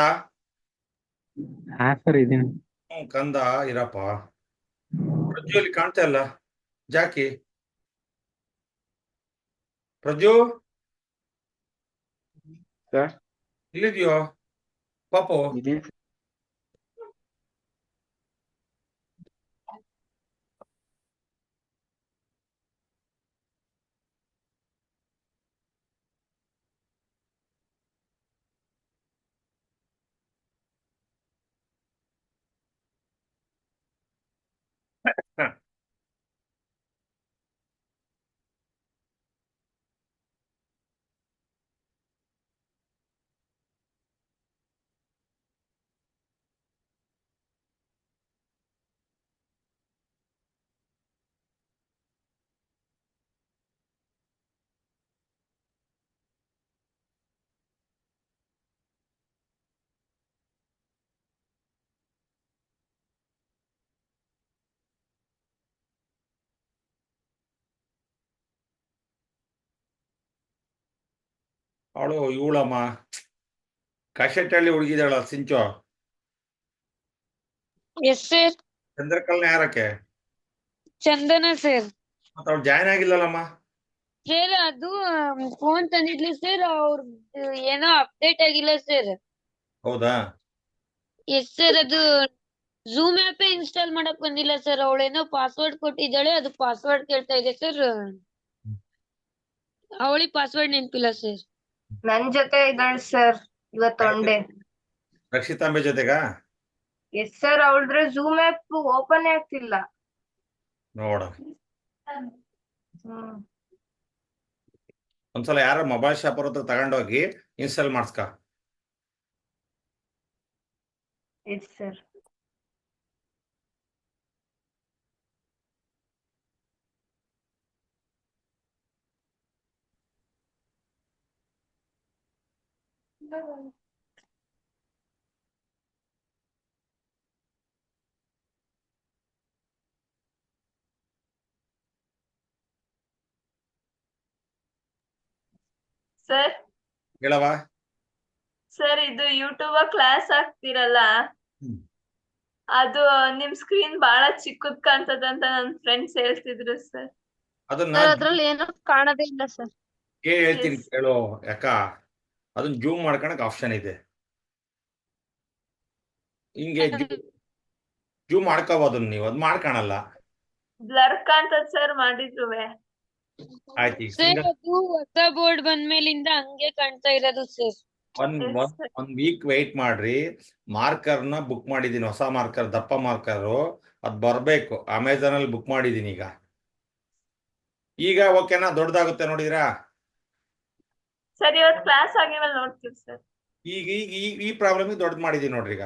ಹಾ ಸರ್ ಇದೀನಿ. ಕಂದ ಇರಪ್ಪ. ಪ್ರಜ್ವಲ್ಲಿ ಕಾಣ್ತಾ ಇಲ್ಲ. ಜಾಕಿ ಪ್ರಜ್ವು ಸರ್ ಇಲ್ಲಿದ್ಯೋ ಪಾಪು? ಇದೀನಿ. ಅವಳು ಇವಳಮ್ಮ ಕಶೆಟ್ಟಳ್ಳಿ ಹುಡುಗಿದಾಳ ಸಿಂಚು. Yes sir. ಚಂದ್ರಕಲ್ನ ಯಾರಕ್ಕೆ? ಚಂದನ ಸರ್. ಮತ್ತ ಅವ್ಳು ಜಾಯ್ನ್ ಆಗಿಲ್ಲಲ್ಲಮ್ಮ? ಸರ್ ಅದು ಫೋನ್ ತಂದಿದ್ಲಿ ಸರ್, ಅವ್ರದ್ದು ಏನೋ ಅಪ್ಡೇಟ್ ಆಗಿಲ್ಲ ಸರ್. ಹೌದಾ? ಎಸ್ ಸರ್, ಅದು ಝೂಮ್ ಆ್ಯಪೇ ಇನ್ಸ್ಟಾಲ್ ಮಾಡಕ್ ಬಂದಿಲ್ಲ ಸರ್. ಅವಳೇನೋ ಪಾಸ್ವರ್ಡ್ ಕೊಟ್ಟಿದ್ದಾಳೆ, ಅದು ಪಾಸ್ವರ್ಡ್ ಕೇಳ್ತಾ ಇದೆ ಸರ್. ಅವಳಿಗೆ ಪಾಸ್ವರ್ಡ್ ನೆನಪಿಲ್ಲ ಸರ್. ನನ್ ಜೊತೆ ಇದ್ದಾಳೆ ಸರ್ ಇವತ್ತು ಒನ್ ಡೇ. ರಕ್ಷಿತಾಂಬೆ ಜೊತೆಗಾ? ಎಸ್ ಸರ್, ಅವಳ್ದ್ರೆ ಝೂಮ್ ಆ್ಯಪ್ ಓಪನ್ ಆಗ್ತಿಲ್ಲ. ನೋಡ ಹ್ಮ್ ಒಂದ್ಸಲ ಯಾರ ಮೊಬೈಲ್ ಶಾಪ್ ಅವ್ರ ಹತ್ರ ತಗೊಂಡೋಗಿ ಇನ್ಸ್ಟಾಲ್ ಮಾಡಿಸ್ಕ. Yes sir. ಸರ್ ಹೇಳವ. ಸರ್, ಇದು ಯೂಟ್ಯೂಬ್ ಕ್ಲಾಸ್ ಆಗ್ತಿರಲ್ಲ, ಅದು ನಿಮ್ ಸ್ಕ್ರೀನ್ ಬಹಳ ಚಿಕ್ಕದ್ ಕಾಣ್ತದ ಅಂತ ನನ್ ಫ್ರೆಂಡ್ಸ್ ಹೇಳ್ತಿದ್ರು ಸರ್. ಅದನ್ನ ಸರ್ ಅದ್ರಲ್ಲಿ ಏನೂ ಕಾಣದೇ ಇಲ್ಲ ಸರ್. ಹೇಳ್ತೀನಿ Yes. ಕೇಳು ಯಾಕ. ಅದನ್ನ ಜೂಮ್ ಮಾಡ್ಕೊಳಕ್ ಆಪ್ಷನ್ ಇದೆ. ಹಿಂಗೆ ಜೂಮ್ ಮಾಡ್ಕೋಬೋದು ನೀವು, ಅದ್ ಮಾಡ್ಕೊಳಲ್ಲ. ಬ್ಲರ್ ಕಾಣ್ತದ ಸರ್ ಮಾಡಿದ್ರುವೆ. ಆಯ್ತು ಈಗ ಸರ್ ಅದು ಹೊಸ ಬೋರ್ಡ್ ಬಂದ್ಮೇಲಿಂದ ಹಂಗೆ ಕಾಣ್ತಾ ಇರೋದು ಸರ್. ಒಂದ್ ವೀಕ್ ವೆಯ್ಟ್ ಮಾಡ್ರಿ. ಮಾರ್ಕರ್ನ ಬುಕ್ ಮಾಡಿದೀನಿ, ಹೊಸ ಮಾರ್ಕರ್, ದಪ್ಪ ಮಾರ್ಕರು. ಅದ್ ಬರ್ಬೇಕು. ಅಮೆಝಾನ್ ಅಲ್ಲಿ ಬುಕ್ ಮಾಡಿದೀನಿ ಈಗ. ಈಗ ಓಕೆನಾ? ದೊಡ್ಡದಾಗುತ್ತೆ ನೋಡಿದ್ರಾ? ಸರ್, ಇವತ್ ಕ್ಲಾಸ್ ಆಗಿದ್ಮೇಲೆ ನೋಡ್ತೀವಿ ಸರ್. ಈಗ ಈಗ ಈಗ ಈ ಪ್ರಾಬ್ಲಮ್ ದೊಡ್ಡದು ಮಾಡಿದೀನಿ ನೋಡ್ರಿ ಈಗ.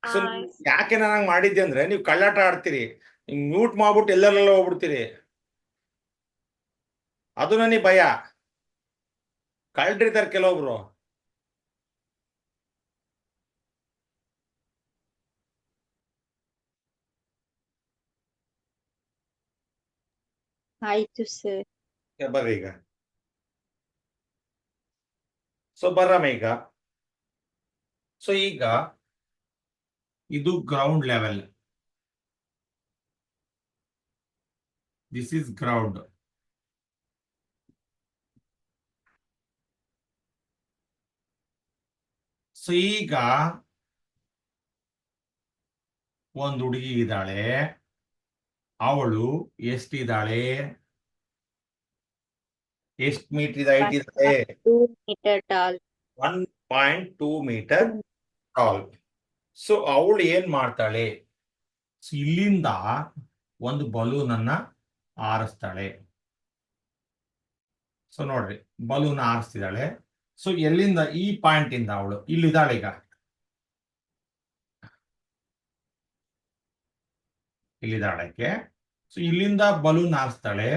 ಸೊ ಆಯ್ತು. ಯಾಕೆ ನಾನು ಹಂಗ್ ಮಾಡಿದ್ದೆ ಅಂದ್ರೆ, ನೀವು ಕಳ್ಳಾಟ ಆಡ್ತೀರಿ, ಹಿಂಗ್ ಮ್ಯೂಟ್ ಮಾಡ್ಬಿಟ್ಟು ಎಲ್ಲೆಲ್ಲ ಹೋಗ್ಬಿಡ್ತೀರಿ. ಅದು ನನಗೆ ಭಯ. ಕಳ್ರಿದ್ದಾರೆ ಕೆಲವೊಬ್ರು. ಆಯ್ತು ಸರ್. ಬರ್ರಿ ಈಗ. ಸೊ ಬರಮ್ಮ ಈಗ. ಸೊ ಈಗ ಇದು ground level. This is ground. So ಈಗ ಒಂದು ಹುಡುಗಿ ಇದ್ದಾಳೆ. ಅವಳು ಎಷ್ಟಿದ್ದಾಳೆ? ಎಷ್ಟು ಮೀಟರ್ ಹೈಟ್ ಇದ್ದಾಳೆ? 2 meter tall. 1.2 metre tall. So ಅವಳು ಏನ್ ಮಾಡ್ತಾಳೆ? ಸೊ ಇಲ್ಲಿಂದ ಒಂದು ಬಲೂನ್ ಅನ್ನ ಆರಿಸ್ತಾಳೆ. ಸೊ ನೋಡ್ರಿ, ಬಲೂನ್ ಆರಿಸ್ತಿದ್ದಾಳೆ. ಸೊ ಎಲ್ಲಿಂದ? ಈ ಪಾಯಿಂಟ್ ಇಂದ ಅವಳು ಇಲ್ಲಿದ್ದಾಳೆ ಈಗ. ಇಲ್ಲಿದ್ದಾಳಕ್ಕೆ. ಸೊ ಇಲ್ಲಿಂದ ಬಲೂನ್ ಆರಿಸ್ತಾಳೆ.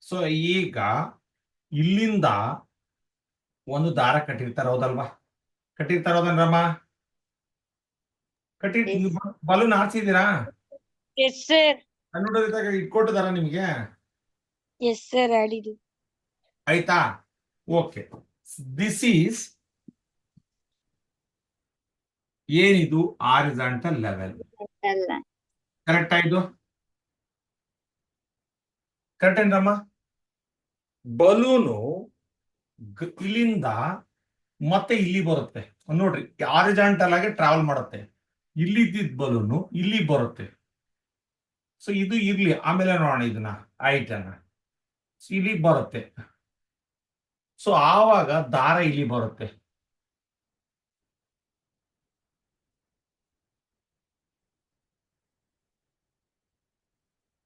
ಸೊ ಈಗ ಇಲ್ಲಿಂದ ಒಂದು ದಾರ ಕಟ್ಟಿರ್ತಾರೆ, ಹೌದಲ್ವಾ? ಕಟ್ಟಿರ್ತಾರೋದನ್ರಮ್ಮ ಕಟ್ಟಿ Yes. ಬಲೂನ್ ಹಾಕ್ಸಿದ್ದೀರಾ ಎಸ್ ಸರ್ ಕನ್ನಡದಾಗ ಇಟ್ಕೊಟ್ಟಿದಾರ ನಿಮ್ಗೆ ಎಸ್ ಸರ್ ಆಡಿದ್ದು ಆಯ್ತಾ ಓಕೆ ದಿಸ್ ಈಸ್ ಏನಿದು ಆರಿಜಾಂಟಲ್ ಲೆವೆಲ್ ಅಲ್ಲ ಕರೆಕ್ಟ್ ಆಯ್ತು ಕರೆಕ್ಟ್ ಏನ್ರಮ್ಮ ಬಲೂನು ಇಲ್ಲಿಂದ ಮತ್ತೆ ಇಲ್ಲಿ ಬರುತ್ತೆ ನೋಡ್ರಿ ಆರಿಜಾಂಟಲ್ ಆಗಿ ಟ್ರಾವೆಲ್ ಮಾಡುತ್ತೆ ಇಲ್ಲಿ ಇದ್ದಿದ್ದ ಬಲೂನು ಇಲ್ಲಿ ಬರುತ್ತೆ ಸೊ ಇದು ಇರ್ಲಿ ಆಮೇಲೆ ನೋಡೋಣ ಇದನ್ನ ಹೈಟ್ ಅನ್ನ ಇಲ್ಲಿ ಬರುತ್ತೆ ಸೊ ಆವಾಗ ದಾರ ಇಲ್ಲಿ ಬರುತ್ತೆ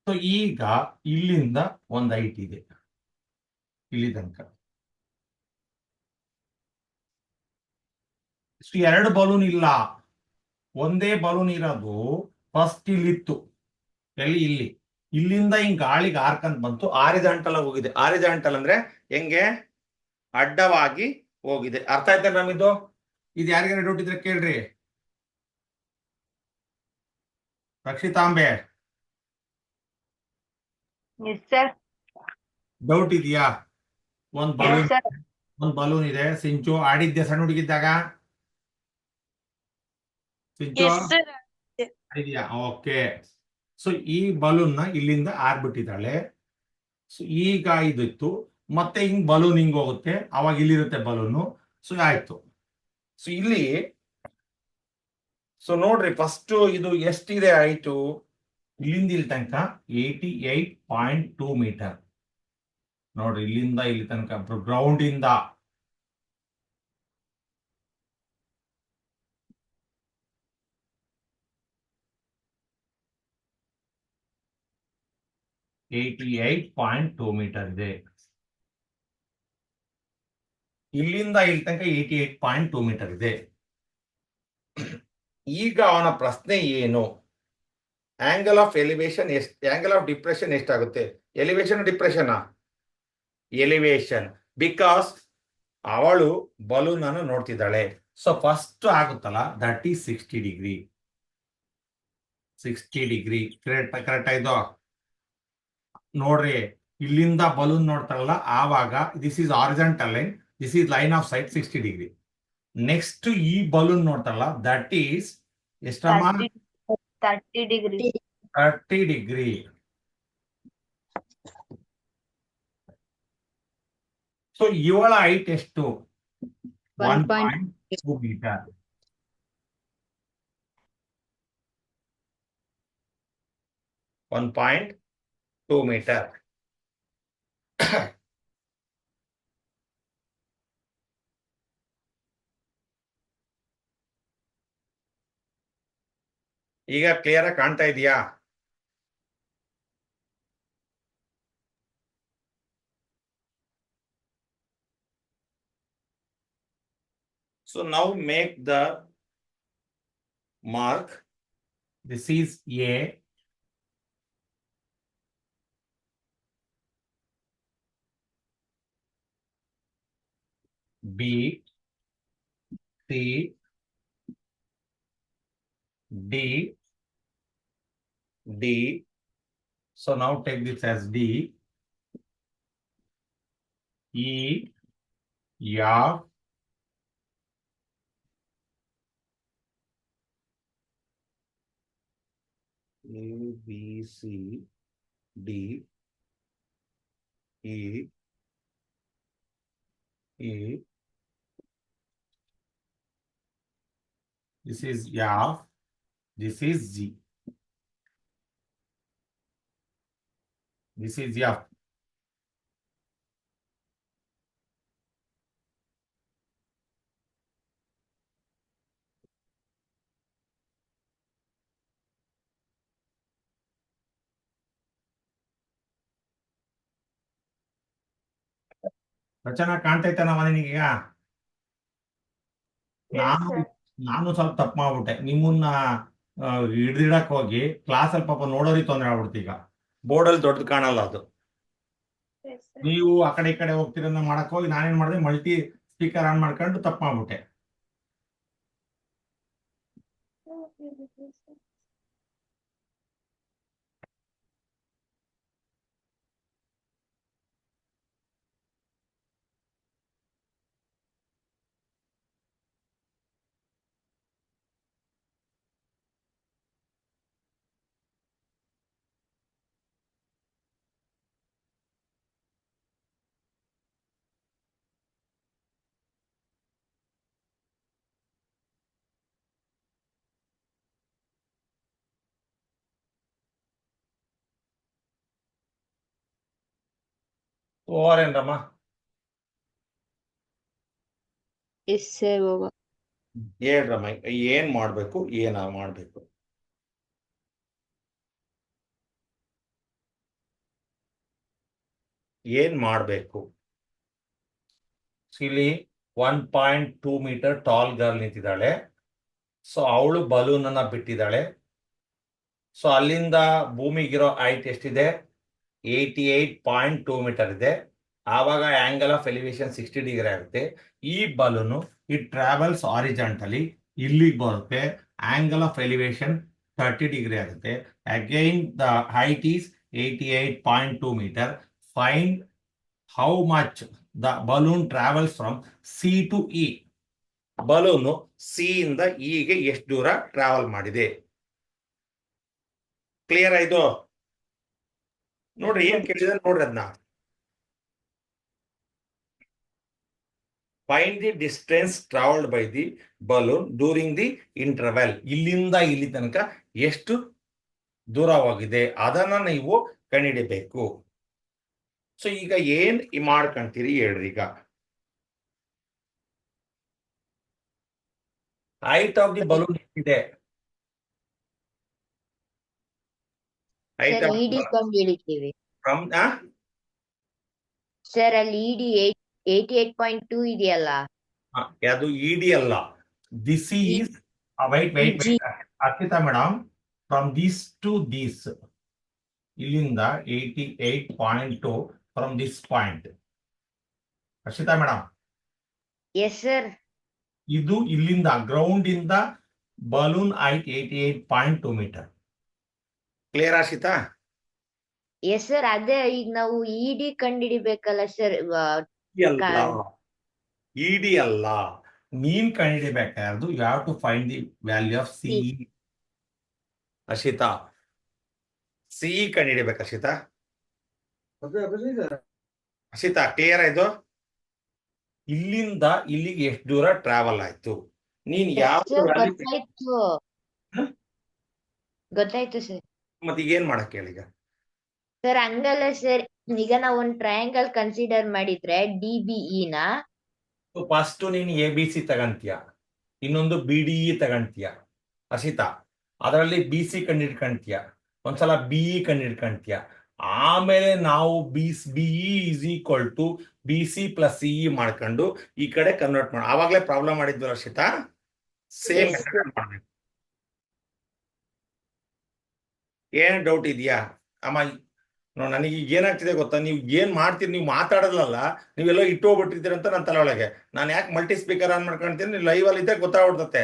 ಸೊ ಈಗ ಇಲ್ಲಿಂದ ಒಂದು ಹೈಟ್ ಇದೆ ಇಲ್ಲಿ ತನಕ ಎರಡು ಬಲೂನ್ ಇಲ್ಲ ಒಂದೇ ಬಲೂನ್ ಇರೋದು ಫಸ್ಟ್ ಇಲ್ಲಿತ್ತು ಎಲ್ಲಿ ಇಲ್ಲಿ ಇಲ್ಲಿಂದ ಹಿಂಗ್ ಗಾಳಿಗೆ ಹಾರ್ಕಂತ ಬಂತು ಆರಿಜಾಂಟಲ್ ಆಗಿ ಹೋಗಿದೆ ಆರಿಜಾಂಟಲ್ ಅಂದ್ರೆ ಹೆಂಗೆ ಅಡ್ಡವಾಗಿ ಹೋಗಿದೆ ಅರ್ಥ ಆಯ್ತಾ ನಮ್ಮಿದು ಇದು ಯಾರಿಗಾರ ಡೌಟ್ ಇದ್ರೆ ಕೇಳ್ರಿ ರಕ್ಷಿತಾಂಬೆ ಎಸ್ ಸರ್ ಡೌಟ್ ಇದೆಯಾ ಒಂದ್ ಬಲೂನ್ ಇದೆ ಸಿಂಚು ಆಡಿದ್ದೆ ಸಣ್ಣ ಹುಡುಗಿದ್ದಾಗ ಸಿಂಚು ಎಸ್ ಸರ್ ಇದೆಯಾ ಓಕೆ ಸೊ ಈ ಬಲೂನ್ ನ ಇಲ್ಲಿಂದ ಆರ್ಬಿಟ್ಟಿದ್ದಾಳೆ ಸೊ ಈಗ ಇದಿತ್ತು ಮತ್ತೆ ಹಿಂಗ್ ಬಲೂನ್ ಹಿಂಗ್ ಹೋಗುತ್ತೆ ಅವಾಗ ಇಲ್ಲಿರುತ್ತೆ ಬಲೂನು ಸೊ ಆಯ್ತು ಸೊ ಇಲ್ಲಿ ಸೊ ನೋಡ್ರಿ ಫಸ್ಟ್ ಇದು ಎಷ್ಟಿದೆ ಆಯ್ತು ಇಲ್ಲಿಂದ ಇಲ್ಲಿ ತನಕ 88.2 ಮೀಟರ್ ನೋಡ್ರಿ ಇಲ್ಲಿಂದ ಇಲ್ಲಿ ತನಕ ಗ್ರೌಂಡ್ ಇಂದ ಮೀಟರ್ ಇದೆ ಇಲ್ಲಿಂದ ಇಲ್ಲಿ ತನಕ 88.2 ಮೀಟರ್ ಇದೆ ಈಗ ಅವನ ಪ್ರಶ್ನೆ ಏನು angle of elevation angle of depression ಎಷ್ಟಾಗುತ್ತೆ ಎಲಿವೇಶನ್ ಡಿಪ್ರೆಷನ್ ಎಲಿವೇಶನ್ ಬಿಕಾಸ್ ಅವಳು ಬಲೂನ್ ಅನ್ನು ನೋಡ್ತಿದ್ದಾಳೆ ಸೊ ಫಸ್ಟ್ ಆಗುತ್ತಲ್ಲ that is 60 degree 60 degree correct ಆಯ್ತು ನೋಡ್ರಿ ಇಲ್ಲಿಂದ ಬಲೂನ್ ನೋಡ್ತಾರಲ್ಲ ಆವಾಗ this is horizontal line this is line of sight 60 degree next ಈ ಬಲೂನ್ ನೋಡ್ತಾರಲ್ಲ ದಟ್ ಈಸ್ ಎಷ್ಟಮ್ಮ 30 ಡಿಗ್ರಿ 30 ಡಿಗ್ರಿ ಸೊ ಇವಳ ಹೈಟ್ ಎಷ್ಟು 1.2 ಮೀಟರ್ 1.2 ಮೀಟರ್ ಈಗ ಕ್ಲಿಯರ್ ಆಗಿ ಕಾಣ್ತಾ ಇದೆಯಾ so now make the mark this is A B C D, D. So now take this as D. E, F, A, B, C, D, E, E. This is F. This is G. This is F. ರಚನಾ ಕಾಣ್ತೈತೆ ನಮ್ಮ ನಿನಗೀಗ ನಾನು ಸ್ವಲ್ಪ ತಪ್ಪು ಮಾಡ್ಬಿಟ್ಟೆ ನಿಮ್ಮನ್ನ ಹಿಡ್ದಿಡಕ್ ಹೋಗಿ ಕ್ಲಾಸಲ್ಲಿ ಪಾಪ ನೋಡೋರಿಗೆ ತೊಂದರೆ ಆಗ್ಬಿಡ್ತು ಈಗ ಬೋರ್ಡಲ್ಲಿ ದೊಡ್ಡದು ಕಾಣಲ್ಲ ಅದು ನೀವು ಆ ಕಡೆ ಈ ಕಡೆ ಹೋಗ್ತಿರೋದನ್ನ ಮಾಡಕ್ ಹೋಗಿ ನಾನೇನ್ ಮಾಡಿದೆ ಮಲ್ಟಿ ಸ್ಪೀಕರ್ ಆನ್ ಮಾಡ್ಕೊಂಡು ತಪ್ಪು ಮಾಡ್ಬಿಟ್ಟೆ ಓವರ್ ಏನ್ರಮ್ಮ? Yes sir over. ಹೇಳ್ರಮ್ಮ ಏನ್ ಮಾಡ್ಬೇಕು, ಏನ ಮಾಡ್ಬೇಕು? ಏನ್ ಮಾಡ್ಬೇಕು? ಇಲ್ಲಿ 1.2 ಮೀಟರ್ ಟಾಲ್ ಗರ್ಲ್ ನಿಂತಿದ್ದಾಳೆ. ಸೊ ಅವಳು ಬಲೂನ್ ಅನ್ನ ಬಿಟ್ಟಿದ್ದಾಳೆ. ಸೊ ಅಲ್ಲಿಂದ ಭೂಮಿಗಿರೋ ಹೈಟ್ ಎಷ್ಟಿದೆ? 88.2 ಮೀಟರ್ ಇದೆ. ಆವಾಗ ಆಂಗಲ್ ಆಫ್ ಎಲಿವೇಶನ್ 60 ಡಿಗ್ರಿ ಆಗುತ್ತೆ. ಈ ಬಲೂನು ಈ ಟ್ರಾವೆಲ್ಸ್ ಆರಿಜಾಂಟಲಿ ಇಲ್ಲಿಗೆ ಬರುತ್ತೆ. ಆಂಗಲ್ ಆಫ್ ಎಲಿವೇಶನ್ 30 ಡಿಗ್ರಿ ಆಗುತ್ತೆ. Again the height is 88.2 metre. Find how much the balloon travels from C to E. Balloon C ಇಂದ ಇಗೆ ಎಷ್ಟು ದೂರ ಟ್ರಾವೆಲ್ ಮಾಡಿದೆ? ಕ್ಲಿಯರ್ ಆಯ್ತು? ನೋಡ್ರಿ ಏನ್ ಕೇಳಿದ್ರೆ ನೋಡ್ರಿ ಅದನ್ನ. Find the distance travelled by the balloon during the interval. ಇಲ್ಲಿಂದ ಇಲ್ಲಿ ತನಕ ಎಷ್ಟು ದೂರವಾಗಿದೆ ಅದನ್ನ ನೀವು ಕಂಡುಹಿಡಿಬೇಕು. ಸೊ ಈಗ ಏನ್ ಮಾಡ್ಕೊಂತೀರಿ ಹೇಳ್ರಿ. ಈಗ ಹೈಟ್ ಆಫ್ ದಿ ಬಲೂನ್ ಇದೆ. ಸರ್ ಇಡಿ ಕಂಡು ಹಿಡಿತೀವಿ ಫ್ರಮ್ ಸರ್. ಅಲ್ಲಿ ಇಡಿ 88.2 ಇದೆಯಲ್ಲ, ಅದು ಇಡಿ ಅಲ್ಲ. This is wait Arpita madam, from this to this, ಇಲ್ಲಿಂದ 88.2 from this point. Arshita madam, yes sir. ಇದು ಇಲ್ಲಿಂದ ಗ್ರೌಂಡ್ ಇಂದ balloon height 88.2 metre. Clear Harshita? Yes sir. ಅದೇ ಈಗ ನಾವು ಇಡಿ ಕಂಡು ಹಿಡಿಬೇಕಲ್ಲ ಸರ್. ಇಡಿ ಅಲ್ಲ, ನೀನ್ ಕಂಡುಹಿಡಿಬೇಕಾದ್ರು you have to find the value of C. Harshita, C ಕಂಡುಹಿಡಿಬೇಕು. ಹರ್ಷಿತಾ, ಹರ್ಷಿತಾ ಕ್ಲಿಯರ್ ಆಯ್ತು? ಇಲ್ಲಿಂದ ಇಲ್ಲಿಗೆ ಎಷ್ಟು ದೂರ ಟ್ರಾವೆಲ್ ಆಯ್ತು? ನೀನ್ ಯಾವ ಗೊತ್ತಾಯ್ತು ಗೊತ್ತಾಯ್ತು ಸರ್. ಮತ್ತೆ ಈಗ ಏನ್ ಮಾಡಕ್ ಹೇಳಿ? ಈಗ ಸರ್ ಹಂಗಲ್ಲ ಸರ್. ಈಗ ನಾವು ಒಂದು ಟ್ರಯಾಂಗಲ್ ಕನ್ಸಿಡರ್ ಮಾಡಿದ್ರೆ DBE ನ ಫಸ್ಟ್ ನೀನು ABC ತಗಂತೀಯ, ಇನ್ನೊಂದು BDE ತಗಂತೀಯ. ಹರ್ಷಿತಾ, ಅದರಲ್ಲಿ BC ಕಂಡಿಡ್ಕಂತೀಯ, ಒಂದ್ಸಲ BE ಕಂಡಿಡ್ಕಂತೀಯ. ಆಮೇಲೆ ನಾವು BE is equal to BC plus CE ಮಾಡ್ಕೊಂಡು ಈ ಕಡೆ ಕನ್ವರ್ಟ್ ಮಾಡಿ. ಆವಾಗಲೇ ಪ್ರಾಬ್ಲಮ್ ಮಾಡಿದ್ವಿ ಹರ್ಷಿತಾ. ಸೇಮ್ ಮೆಥಡ್ ಮಾಡ್ಬೇಕು. ಏನ್ ಡೌಟ್ ಇದೆಯಾ ಅಮ್ಮ? ನನಗೆ ಏನಾಗ್ತಿದೆ ಗೊತ್ತಾ, ನೀವು ಏನ್ ಮಾಡ್ತೀರಿ, ನೀವು ಮಾತಾಡೋದಲ್ಲ, ನೀವೆಲ್ಲ ಇಟ್ಟೋಗ್ಬಿಟ್ಟಿರ್ತೀರ ಅಂತ ನನ್ನ ತಲೆ ಒಳಗೆ. ನಾನು ಯಾಕೆ ಮಲ್ಟಿ ಸ್ಪೀಕರ್ ಆನ್ ಮಾಡ್ಕೊಂತೀನಿ, ನೀವು ಲೈವ್ ಅಲ್ಲಿ ಇದ್ದಾಗ ಗೊತ್ತಾಗ್ಬಿಡ್ತತೆ.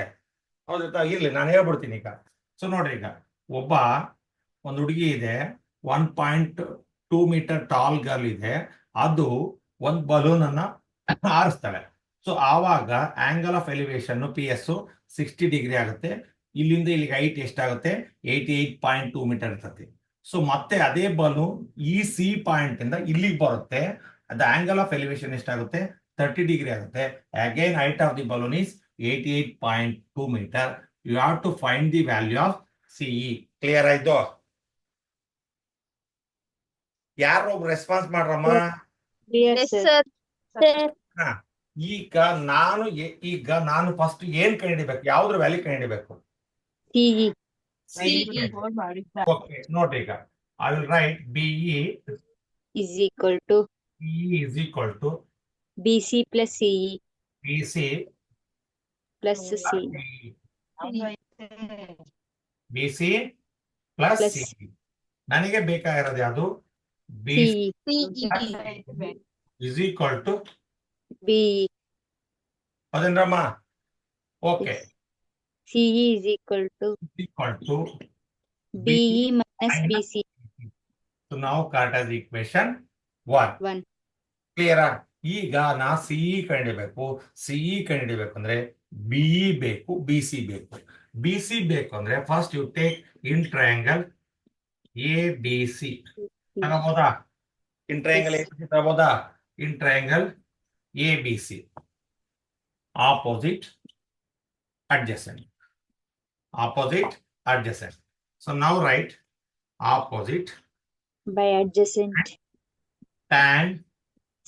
ಹೌದಾ? ಇರ್ಲಿ, ನಾನು ಹೇಳ್ಬಿಡ್ತೀನಿ ಈಗ. ಸೊ ನೋಡ್ರಿ, ಈಗ ಒಂದು ಹುಡುಗಿ ಇದೆ, 1.2 ಮೀಟರ್ ಟಾಲ್ ಗರ್ಲ್ ಇದೆ. ಅದು ಒಂದು ಬಲೂನ್ ಅನ್ನ ಹಾರಿಸ್ತಾಳೆ. ಸೊ ಆವಾಗ angle of elevation PS 60 degree ಆಗುತ್ತೆ. ಇಲ್ಲಿಂದ ಇಲ್ಲಿಗೆ ಹೈಟ್ ಎಷ್ಟಾಗುತ್ತೆ? 88.2 ಮೀಟರ್ ಇರ್ತದೆ. ಸೊ ಮತ್ತೆ ಅದೇ ಬಲೂನ್ ಈ ಸಿ ಪಾಯಿಂಟ್ ಇಂದ ಇಲ್ಲಿಗೆ ಬರುತ್ತೆ. ಅದು ಆಂಗಲ್ ಆಫ್ ಎಲಿವೇಶನ್ ಎಷ್ಟಾಗುತ್ತೆ? 30 ಡಿಗ್ರಿ ಆಗುತ್ತೆ. Again height of the balloon is 88.2 metre. You have to find the value of CE. Clear ಆಯ್ತು? ಯಾರು ರೆಸ್ಪಾನ್ಸ್ ಮಾಡ್ರಮ್ಮ? ಈಗ ನಾನು ಫಸ್ಟ್ ಏನ್ ಕಂಡಿಡಿಬೇಕು? ಯಾವ್ದ್ರ ವ್ಯಾಲ್ಯೂ ಕಂಡಿಡಿಬೇಕು? ಓಕೆ, ನೋಡ್ರಿ, ಈಗ I will right BE is equal to is equal to BC plus CE BC plus CE. BC plus Plus CE. ನನಗೆ ಬೇಕಾಗಿರೋದು ಯಾವುದು? BC CE is equal to BE. ಅದೇನ್ರಮ್ಮ? Okay, CE is equal to equal to BE minus minus BC. So now Cartesian equation 1. 1. ಕ್ಲಿಯರಾ? ಈಗ ನಾ CE ಕಂಡಿಡಿಬೇಕು. CE ಕಂಡಿಡಿಬೇಕಂದ್ರೆ BE ಬೇಕು, ಬಿಸಿ ಬೇಕು. ಬಿಸಿ ಬೇಕು ಅಂದ್ರೆ first you take in triangle A B C ತಗೋಬೋದಾ? In triangle A B C ತಗೋಬೋದಾ? In triangle A B C opposite adjacent. Opposite adjacent. So now write opposite By adjacent. tan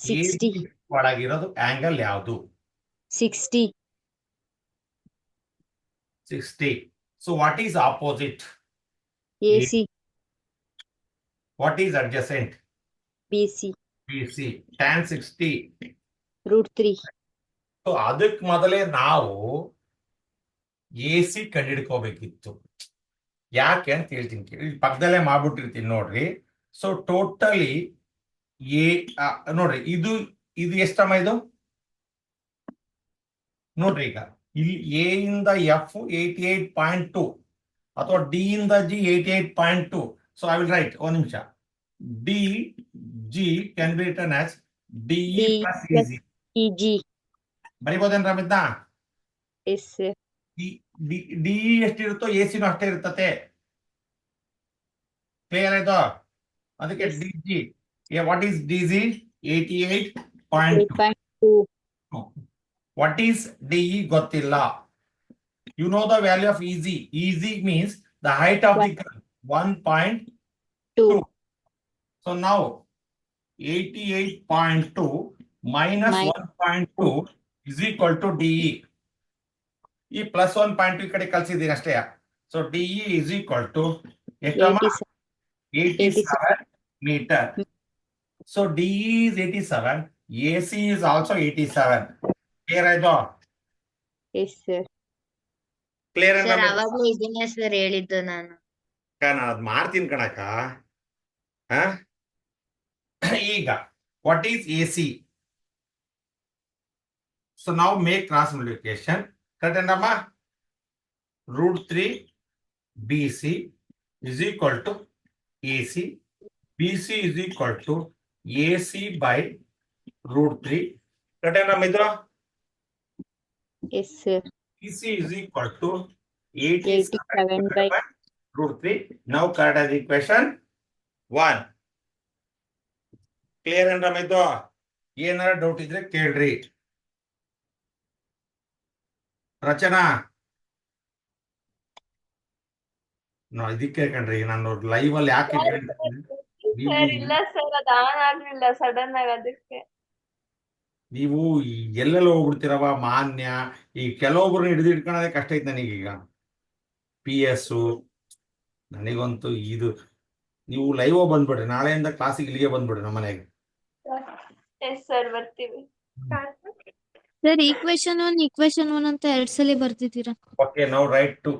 60. ಒಳಗಿರೋದು angle ಯಾವುದು? 60. 60. So what is opposite? AC. What is adjacent? BC. BC. Tan 60. √3. So ಅದಕ್ಕೆ ಮೊದಲೇ ನಾವು AC ಕಂಡಿಡ್ಕೋಬೇಕಿತ್ತು. ಯಾಕೆ ಅಂತ ಹೇಳ್ತೀನಿ ಕೇಳಿ. ಪಕ್ಕದಲ್ಲೇ ಮಾಡ್ಬಿಟ್ಟಿರ್ತೀನಿ ನೋಡ್ರಿ. ಸೊ ಟೋಟಲಿ ಎ ನೋಡ್ರಿ, ಇದು ಎಷ್ಟಮ್ಮ ಇದು ನೋಡ್ರಿ. ಈಗ ಇಲ್ಲಿ ಎ ಇಂದ ಎಫ್ 88.2 ಅಥವಾ ಡಿ ಇಂದ G 88.2. So I will write, ಒಂದು ನಿಮಿಷ. D G can be return as DE plus EG. EG. ಬರಿಬೋದೇನ್ರ ಮಿದ್ನ? Yes, sir. ಡಿ ಎಷ್ಟಿರುತ್ತೋ ಎಸಿನೂ ಅಷ್ಟೇ ಇರ್ತತೆ. ಕ್ಲಿಯರ್ ಆಯ್ತು? ಅದಕ್ಕೆ D G what is D G 88.2. 8.2. What is DE ಗೊತ್ತಿಲ್ಲ. You know the value of EZ. EZ means the height of the gun 1.2. So now 88.2 minus 1.2 is equal to DE. ಈ plus 1.2 ಈ ಕಡೆ ಕಳ್ಸಿದ್ದೀನಿ ಅಷ್ಟೇ. So DE is equal to ಎಷ್ಟಮ್ಮ? 87 meter. So DE is 87. AC is also 87. Clear ಆಯ್ತು? Yes, sir. Clear sir ಅವಾಗ್ಲೇ ಇದನ್ನೇ sir ಹೇಳಿದ್ದು ನಾನು. ನಾನು ಅದ್ ಮಾಡ್ತೀನಿ ಕಣಕ್ಕ. ಈಗ ವಾಟ್ ಈಸ್ AC? ಸೊ ನಾವು ಮೇಕ್ ಕ್ರಾಸ್ ಮಲ್ಟಿಪ್ಲಿಕೇಶನ್. ಕರೆಕ್ಟ್ ಏನಮ್ಮ? √3 BC is equal to AC. BC is equal to AC by √3. Correct ಏನಮ್ಮ ಇದು? Yes, sir. BC is equal to 87 by √3. Now Cartesian equation 1. Clear ಏನ್ರಮ್ಮ ಇದು? ಏನಾರ doubt ಇದ್ರೆ ಕೇಳ್ರಿ. ರಚನಾ, ಇದಕ್ಕೆ ಕಣ್ರಿ ನಾನು ಲೈವ್ ಅಲ್ಲಿ ಯಾಕೆ ಹೇಳ್ತೀನಿ, ಸರ್ ಇಲ್ಲ ಸರ್, ಅದು ಆನ್ ಆಗ್ಲಿಲ್ಲ ಸಡನ್ ಆಗಿ, ಅದಕ್ಕೆ. ನೀವು ಎಲ್ಲೆಲ್ಲ ಹೋಗ್ಬಿಡ್ತೀರವ ಮಾನ್ಯ. ಈ ಕೆಲವೊಬ್ರು ಹಿಡಿದಿಟ್ಕೊಳ್ಳೋದೇ ಕಷ್ಟ ಐತೆ ನನಗೀಗ. PS ನನಗಂತೂ ಇದು, ನೀವು ಲೈವ್ ಬಂದ್ಬಿಡ್ರಿ. ನಾಳೆಯಿಂದ ಕ್ಲಾಸಿಗೆ ಇಲ್ಲಿಗೆ ಬಂದ್ಬಿಡ್ರಿ ನಮ್ಮ ಮನೆಗೆ. ಎಸ್ ಸರ್, ಬರ್ತೀವಿ. ಸರ್ ಈಕ್ವೇಶನ್ 1 ಅಂತ 2 ಸಲ ಬರ್ತಿದ್ದೀರಾ? ಓಕೆ, ನಾವು ರೈಟ್ ಟು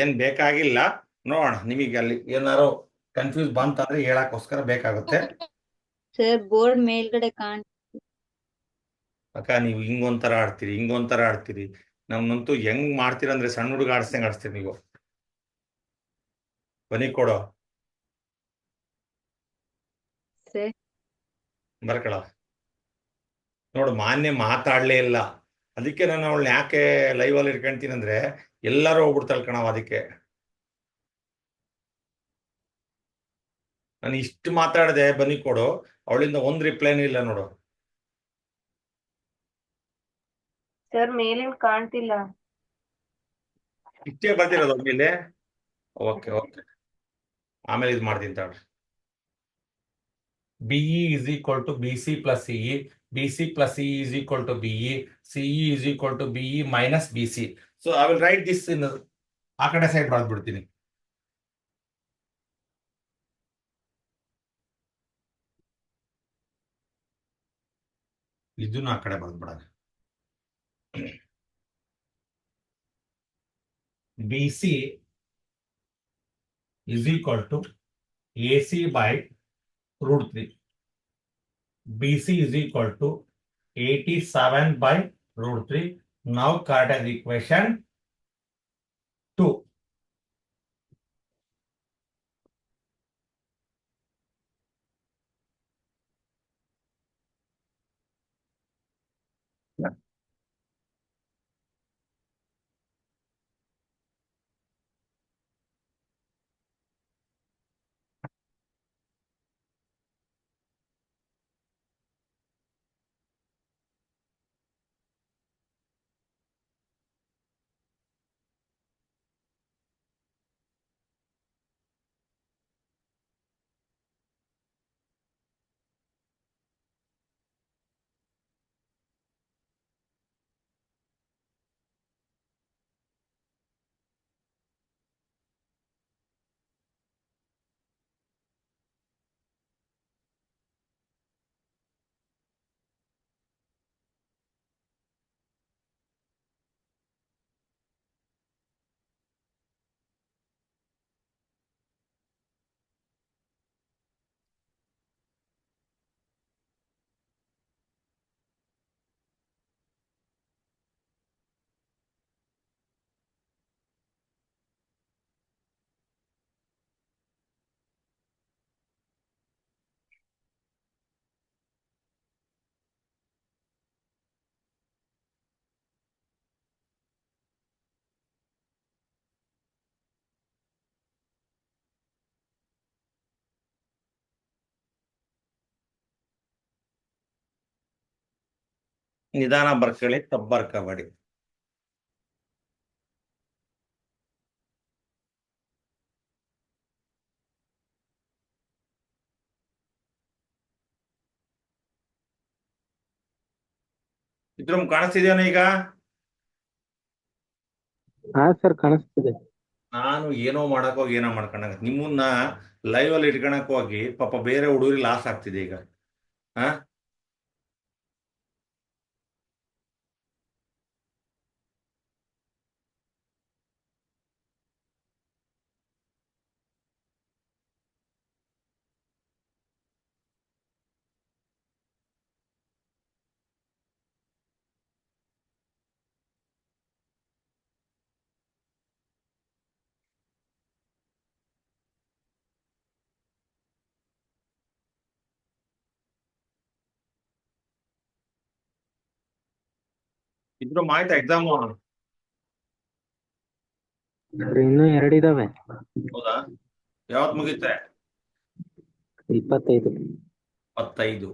ಏನ್ ಬೇಕಾಗಿಲ್ಲ. ನೋಡೋಣ, ನಿಮಗೆ ಅಲ್ಲಿ ಏನಾರು ಕನ್ಫ್ಯೂಸ್ ಬಂತಂದ್ರೆ ಹೇಳಕ್ಕೋಸ್ಕರ ಬೇಕಾಗುತ್ತೆ. ಸರ್ ಬೋರ್ಡ್ ಮೇಲ್ಗಡೆ ಅಕ್ಕ ನೀವು ಹಿಂಗೊಂಥರ ಆಡ್ತೀರಿ, ಹಿಂಗೊಂಥರ ಆಡ್ತೀರಿ. ನಮ್ಮಂತೂ ಹೆಂಗ್ ಮಾಡ್ತೀರ ಅಂದ್ರೆ ಸಣ್ಣ ಹುಡುಗ ಆಡ್ಸ್ದಂಗ್ ಆಡ್ಸ್ತೀರಿ ನೀವು. ಬನ್ನಿ ಕೊಡೋ ಸರ್. ಬರ್ಕಳ ನೋಡು, ಮಾನ್ಯ ಮಾತಾಡ್ಲೇ ಇಲ್ಲ. ಅದಕ್ಕೆ ನಾನು ಅವಳನ್ನ ಯಾಕೆ ಲೈವ್ ಅಲ್ಲಿ ಇಟ್ಕೊಂತೀನಿ ಅಂದ್ರೆ ಎಲ್ಲರೂ ಹೋಗ್ಬಿಡ್ತಾಳೆ ಕಣವ. ಅದಕ್ಕೆ ನಾನು ಇಷ್ಟು ಮಾತಾಡದೆ ಬನ್ನಿ ಕೊಡು, ಅವಳಿಂದ ಒಂದ್ ರಿಪ್ಲೈನೂ ಇಲ್ಲ ನೋಡು. ಸರ್ ಮೇಲಿನ ಕಾಣ್ತಿಲ್ಲ. ಇಷ್ಟೇ ಬರ್ತಿರೋದು ಮೇಲೆ. ಓಕೆ ಓಕೆ, ಆಮೇಲೆ ಇದು ಮಾಡ್ತೀನಿ ತಗೊಳ್ರಿ. BE is equal to BC plus CE. BC plus CE is equal to BE. CE is equal to BE minus BC. So I will write this in ಆ ಕಡೆ ಸೈಡ್ ಬರ್ದ್ಬಿಡ್ತೀನಿ. ಇದನ್ನು ಆ ಕಡೆ ಬರ್ದ್ಬಿಡೋಣ. BC is equal to AC by √3. BC is equal to 87 by √3. Now Cartesian equation 2. ನಿಧಾನ ಬರ್ಕೊಳ್ಳಿ, ತಪ್ಪು ಬರ್ಕೋಬೇಡಿ. ಇದ್ರ ಕಾಣಿಸ್ತಿದೇನೋ ಈಗ? ಹಾ ಸರ್ ಕಾಣಿಸ್ತಿದೆ. ನಾನು ಏನೋ ಮಾಡಕ್ ಹೋಗಿ ಏನೋ ಮಾಡ್ಕೊಂಡಾಗ ನಿಮ್ಮನ್ನ ಲೈವ್ ಅಲ್ಲಿ ಇಟ್ಕೊಳಕ್ ಹೋಗಿ ಪಾಪ ಬೇರೆ ಹುಡುಗರಿಗೆ ಲಾಸ್ ಆಗ್ತಿದೆ ಈಗ. ಹಾ, ಇದ್ರು ಆಯ್ತಾ ಎಕ್ಸಾಮ್? ಇನ್ನೂ 2 ಇದಾವೆ. ಹೌದಾ? ಯಾವತ್ ಮುಗಿತೆ? 25. 25.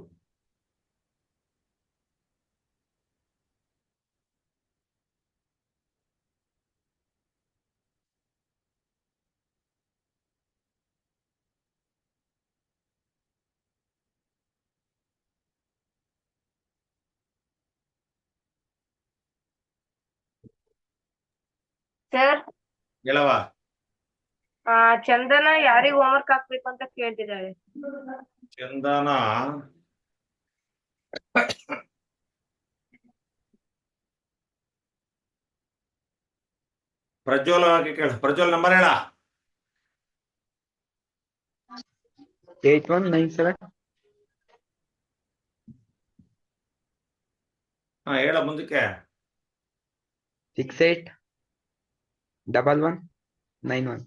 ಸರ್ ಹೇಳವ. ಚಂದನ ಯಾರಿಗ್ ಹೋಮ್ವರ್ಕ್ ಹಾಕ್ಬೇಕು ಅಂತ ಕೇಳ್ತಿದ್ದಾಳೆ. ಚಂದನ ಪ್ರಜ್ವಲ್ ಕೇಳ. ಪ್ರಜ್ವಲ್ ನಂಬರ್ ಹೇಳ. 8197. ಹಾ ಹೇಳ ಮುಂದಕ್ಕೆ. 681191.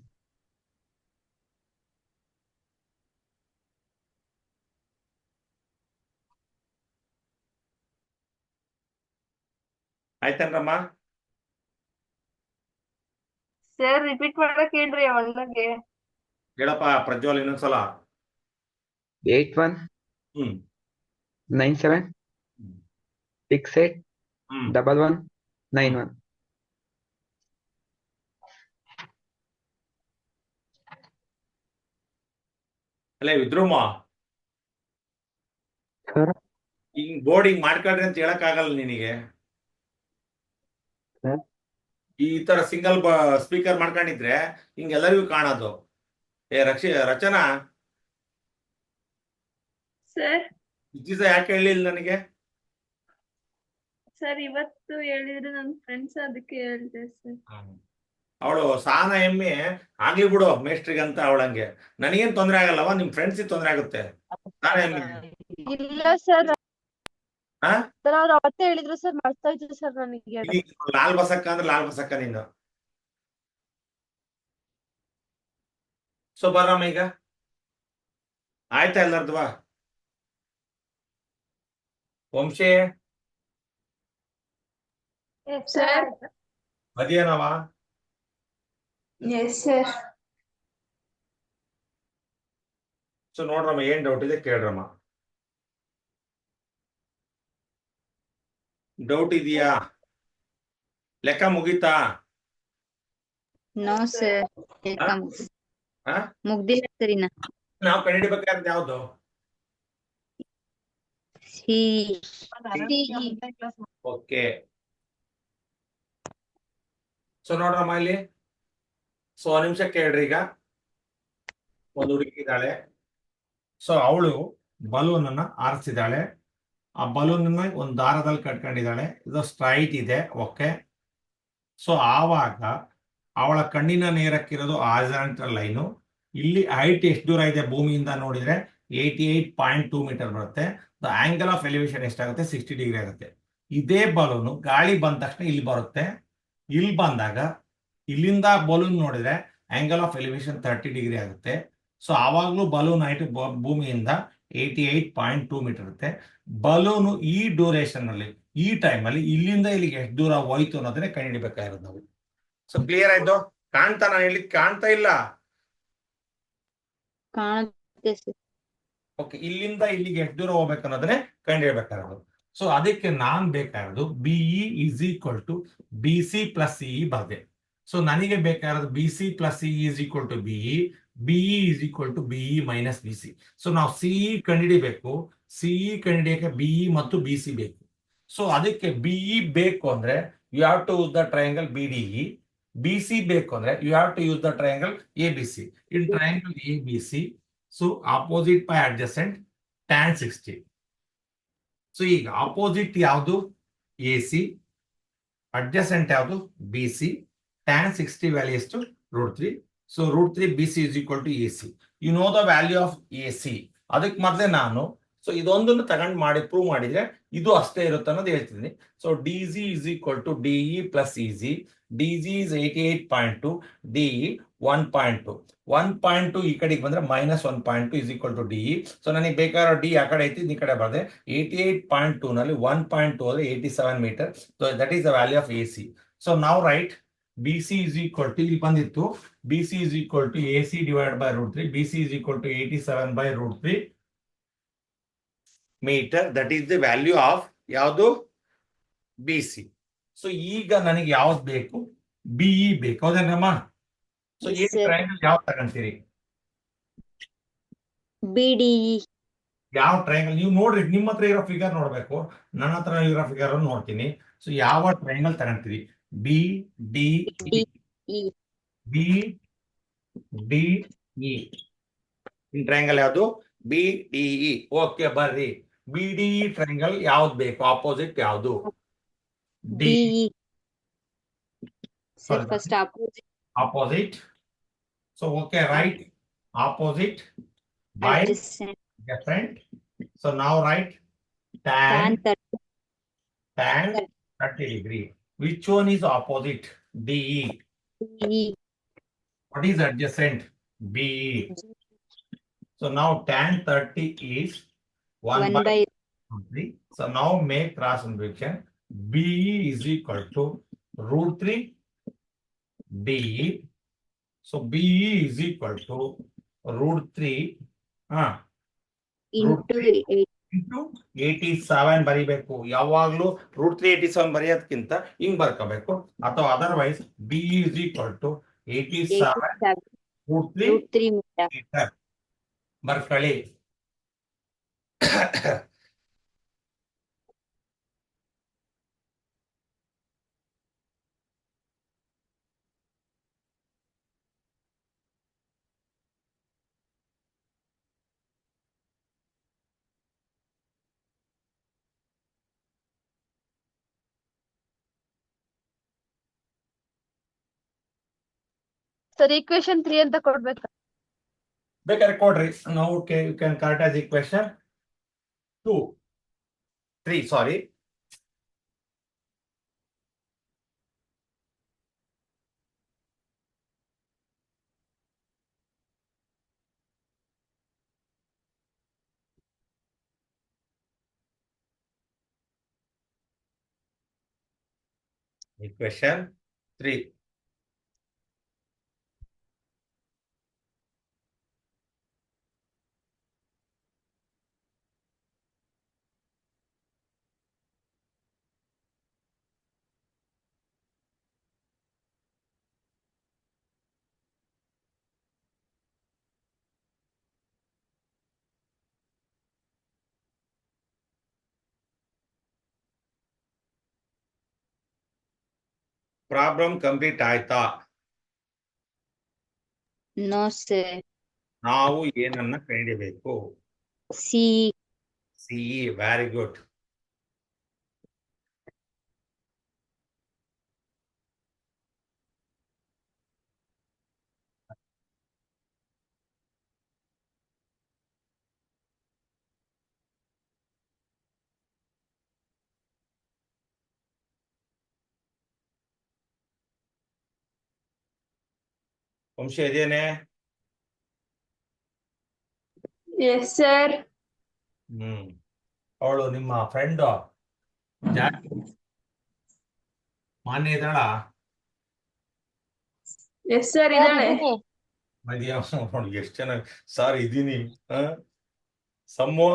ಆಯ್ತೇನ್ರಮ್ಮ? ಸರ್ ರಿಪೀಟ್ ಮಾಡಕ್ ಹೇಳ್ರಿ ಅಣ್ಣಗೆ. ಹೇಳಪ್ಪ ಪ್ರಜ್ವಲ್ ಇನ್ನೊಂದ್ಸಲ. 8197 ಹ್ಮ್ 681191. ಅಲ್ಲೇ ವಿದ್ರುಮ, ಸರ್ ಹಿಂಗ್ ಬೋರ್ಡಿಂಗ್ ಮಾಡ್ಕೊಳ್ರಿ ಅಂತ ಹೇಳಕ್ ಆಗಲ್ಲ ನಿನಗೆ. ಈ ತರ ಸಿಂಗಲ್ ಸ್ಪೀಕರ್ ಮಾಡ್ಕೊಂಡಿದ್ರೆ ಹಿಂಗ್ ಎಲ್ಲರಿಗೂ ಕಾಣೋದು. ರಚನಾ, ಸರ್ ದಿವಸ ಯಾಕೆ ಹೇಳಿಲ್ಲ ನನಗೆ? ಸರ್ ಇವತ್ತು ಹೇಳಿದ್ರು ನನ್ ಫ್ರೆಂಡ್ಸ್, ಅದಕ್ಕೆ ಹೇಳ್ದೆ ಸರ್. ಅವಳು ಸಾನ ಎಮ್ಮೆ ಆಗ್ಲಿ ಬಿಡು ಮೇಸ್ಟ್ರಿಗಂತ ಅವಳಂಗೆ. ನನಗೇನ್ ತೊಂದ್ರೆ ಆಗಲ್ಲವ, ನಿಮ್ ಫ್ರೆಂಡ್ಸಿಗೆ ತೊಂದ್ರೆ ಆಗುತ್ತೆ. ಸಾನ ಎಮ್ಮೆ ಇಲ್ಲ ಸರ್ ಹಾ ಸರ್ ಅವ್ರು ಅವತ್ತೇ ಹೇಳಿದ್ರು ಸರ್, ಮರ್ತೋಯ್ತು ಸರ್ ನನಗೆ. ಈಗ ಲಾಲ್ ಬಸಕ್ಕ ಅಂದ್ರೆ ಲಾಲ್ ಬಸಕ್ಕ ನೀನು. ಸೊ ಬರಮ್ಮ ಈಗ ಆಯ್ತಾ ಎಲ್ಲರದ್ವಾ? ವಂಶೇ ಸರ್ ಮದಿಯನವ ಎಸ್ ಸರ್. ಸೊ ನೋಡ್ರಮ್ಮ ಏನ್ ಡೌಟ್ ಇದೆ ಕೇಳ್ರಮ್ಮ. ಡೌಟ್ ಇದೆಯಾ? ಲೆಕ್ಕ ಮುಗೀತಾ? ನೋ ಸರ್, ಹಾ? ಮುಗ್ದಿಲ್ಲ ಸರ್ ಇನ್ನ. ನಾವು ಕಂಡುಹಿಡಿಬೇಕಾದ್ರೆ ಯಾವ್ದು? ಓಕೆ. ಸೊ ನೋಡ್ರಮ್ಮ ಇಲ್ಲಿ. ಸೊ ಒಂದ್ ನಿಮಿಷ ಕೇಳ್ರಿ. ಈಗ ಒಂದು ಹುಡುಗಿ ಇದ್ದಾಳೆ. ಸೊ ಅವಳು ಬಲೂನ್ ಅನ್ನ ಆರಿಸಿದಾಳೆ. ಆ ಬಲೂನ್ ಅನ್ನ ಒಂದು ದಾರದಲ್ಲಿ ಕಟ್ಕೊಂಡಿದ್ದಾಳೆ. ಇದು ಸ್ಟ್ರೈಟ್ ಇದೆ. ಓಕೆ. ಸೊ ಆವಾಗ ಅವಳ ಕಣ್ಣಿನ ನೇರಕ್ಕಿರೋದು ಹಾರಿಜಾಂಟಲ್ ಲೈನು. ಇಲ್ಲಿ ಹೈಟ್ ಎಷ್ಟು ದೂರ ಇದೆ ಭೂಮಿಯಿಂದ ನೋಡಿದ್ರೆ 88.2 ಮೀಟರ್ ಬರುತ್ತೆ. ದ ಆಂಗಲ್ ಆಫ್ ಎಲಿವೇಶನ್ ಎಷ್ಟಾಗುತ್ತೆ? 60 ಡಿಗ್ರಿ ಆಗುತ್ತೆ. ಇದೇ ಬಲೂನು ಗಾಳಿ ಬಂದ ತಕ್ಷಣ ಇಲ್ಲಿ ಬರುತ್ತೆ. ಇಲ್ಲಿ ಬಂದಾಗ ಇಲ್ಲಿಂದ ಬಲೂನ್ ನೋಡಿದ್ರೆ ಆಂಗಲ್ ಆಫ್ ಎಲಿವೇಶನ್ 30 ಡಿಗ್ರಿ ಆಗುತ್ತೆ. ಸೊ ಆವಾಗ್ಲೂ ಬಲೂನ್ ಹೈಟ್ ಭೂಮಿಯಿಂದ 88.2 ಮೀಟರ್ ಇರುತ್ತೆ. ಬಲೂನು ಈ ಡ್ಯೂರೇಷನ್ ಅಲ್ಲಿ, ಈ ಟೈಮ್ ಅಲ್ಲಿ ಇಲ್ಲಿಂದ ಇಲ್ಲಿಗೆ ಎಷ್ಟು ದೂರ ಹೋಯ್ತು ಅನ್ನೋದನ್ನೇ ಕಂಡುಹಿಡಿಬೇಕಾಗಿರೋದು ನಾವು. ಸೊ ಕ್ಲಿಯರ್ ಆಯ್ತು? ಕಾಣ್ತಾ? ನಾನು ಹೇಳಿ ಕಾಣ್ತಾ ಇಲ್ಲ? ಕಾಣುತ್ತೆ ಸರ್. ಓಕೆ. ಇಲ್ಲಿಂದ ಇಲ್ಲಿಗೆ ಎಷ್ಟು ದೂರ ಹೋಗ್ಬೇಕು ಅನ್ನೋದನ್ನೇ ಕಂಡುಹಿಡಬೇಕಾಗಿರೋದು. ಸೊ ಅದಕ್ಕೆ ನಾನ್ ಬೇಕಾಗಿರೋದು BE is equal to B C plus CE ಬರ್ದೆ. ಸೊ ನನಗೆ ಬೇಕಾಗಿರೋದು B C plus CE is equal to BE, BE is equal to BE minus B C. So ನಾವು ಸಿಇ ಕಂಡುಹಿಡಿಬೇಕು. ಸಿಇ ಕಂಡುಹಿಡಿಯಕ್ಕೆ ಬಿಇ ಮತ್ತು ಬಿ ಸಿ ಬೇಕು. So ಅದಕ್ಕೆ BE ಬೇಕು ಅಂದ್ರೆ you have to use the triangle BDE. B C ಬೇಕು ಅಂದ್ರೆ you have to use the triangle A B C. In triangle A B C, so opposite by adjacent tan 60. So ಈಗ opposite ಯಾವುದು? A C. Adjacent ಯಾವುದು? B C. tan 60 value ಎಷ್ಟು? √3. So √3 B C is equal to A C. You know the value of A C. ಅದಕ್ಕೆ ಮೊದಲೇ ನಾನು so ಇದೊಂದನ್ನು ತಗೊಂಡು ಮಾಡಿ prove ಮಾಡಿದ್ರೆ ಇದು ಅಷ್ಟೇ ಇರುತ್ತೆ ಅನ್ನೋದು ಹೇಳ್ತಿದ್ದೀನಿ. So D G is equal to DE plus EG. DG is 88.2, DE 1.2. 1.2 ಈ ಕಡೆಗೆ ಬಂದ್ರೆ -1.2 is equal to DE. So ನನಗೆ ಬೇಕಾಗಿರೋ ಡಿ ಆ ಕಡೆ ಐತಿ, ಈ ಕಡೆ ಬಂದ್ರೆ 88.2 ನಲ್ಲಿ 1.2 ಅಂದ್ರೆ 87 metre. So that is the value of A C. So ನಾವು write B C is equal to, ಇಲ್ಲಿ ಬಂದಿತ್ತು B C is equal to A C divide by √3. B C is equal to 87 by √3 metre. That is the value of ಯಾವುದು? B C. So ಈಗ ನನಗೆ ಯಾವ್ದು ಬೇಕು? BE ಬೇಕು. ಹೌದೇನಮ್ಮ? So ಈ triangle ಯಾವ್ದು ತಗೊಂತೀರಿ? ಬಿಡಿಇ. ಯಾವ ಟ್ರಯಾಂಗಲ್ ನೀವು ನೋಡ್ರಿ, ನಿಮ್ಮ ಹತ್ರ ಇರೋ ಫಿಗರ್ ನೋಡ್ಬೇಕು, ನನ್ನ ಹತ್ರ ಇರೋ ಫಿಗರ್ ನೋಡ್ತೀನಿ. ಸೊ ಯಾವ ಟ್ರಯಾಂಗಲ್ ತಗೊಂತೀರಿ? B D E. B D E. In triangle ಯಾವುದು? B D E. ಓಕೆ ಬರ್ರಿ. ಬಿ ಡಿ ಇ ಟ್ರಯಾಂಗಲ್ ಯಾವ್ದು ಬೇಕು? ಆಪೋಸಿಟ್ ಯಾವುದು? D. DE. Sir first opposite. Opposite. So okay, right? Opposite by adjacent. different. So now write tan 30 degree. Which one is opposite? DE. DE. What is adjacent? BE. So now tan 30 is 1 by 3. So now make cross multiplication. BE is equal to √3 DE. So BE is equal to √3 into 87 ಬರಿಬೇಕು. ಯಾವಾಗ್ಲೂ √3 87 ಬರೆಯೋದಕ್ಕಿಂತ ಹಿಂಗ್ ಬರ್ಕೋಬೇಕು. ಅಥವಾ otherwise BE is equal to 87 √3 metre ಬರ್ಕೊಳ್ಳಿ. Sir equation 3 ಅಂತ ಕೊಡ್ಬೇಕಾ? ಬೇಕಾದ್ರೆ ಕೊಡ್ರಿ. ನಾವು you can correct as equation 2. 3, sorry. Equation 3. Problem complete ಆಯ್ತಾ? No sir. ನಾವು ಏನನ್ನ ಕಂಡಿಬೇಕು? C. CE. Very good. Vamsha ಇದೇನೆ? Yes sir. ಅವಳು ನಿಮ್ಮ ಫ್ರೆಂಡ್ ಮಾನ್ಯ ಇದ್ದಾಳ? ಎಸ್ ಸರ್ ಇದ್ದಾಳೆ. ಮದ್ಯ ನೋಡಿ ಎಷ್ಟು ಚೆನ್ನಾಗಿ ಸರ್ ಇದೀನಿ. ಸಮ್ಮು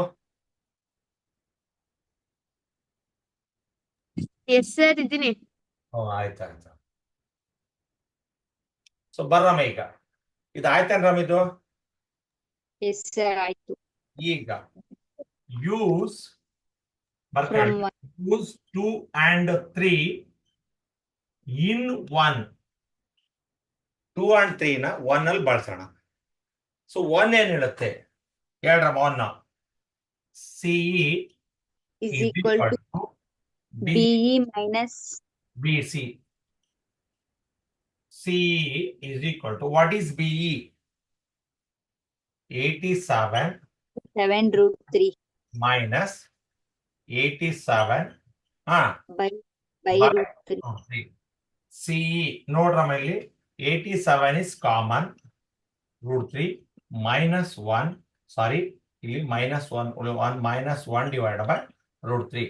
ಎಸ್ ಸರ್ ಇದ್ದೀನಿ. ಆಯ್ತಾಯ್ತು. ಸೊ ಬರ್ರಮ್ಮ, ಈಗ ಇದು ಆಯ್ತೇನ್ ರಾಮ್? ಇದು ಎಸ್ ಸರ್ ಆಯ್ತು. ಈಗ use From use 2 and 3 in 1. 2 and 3 ನ 1 ಅಲ್ಲಿ ಬಳಸೋಣ. ಸೊ 1 ಏನ್ ಹೇಳುತ್ತೆ ಹೇಳ್ರಮ್ಮ? 1 CE is equal to BE minus BC. CE is equal to, what is BE? 87 7√3 minus 87 by by √3. CE ನೋಡ್ರಮ್ಮ, ಇಲ್ಲಿ 87 is common, √3 minus 1, sorry, ಇಲ್ಲಿ minus 1 minus 1 divided by √3.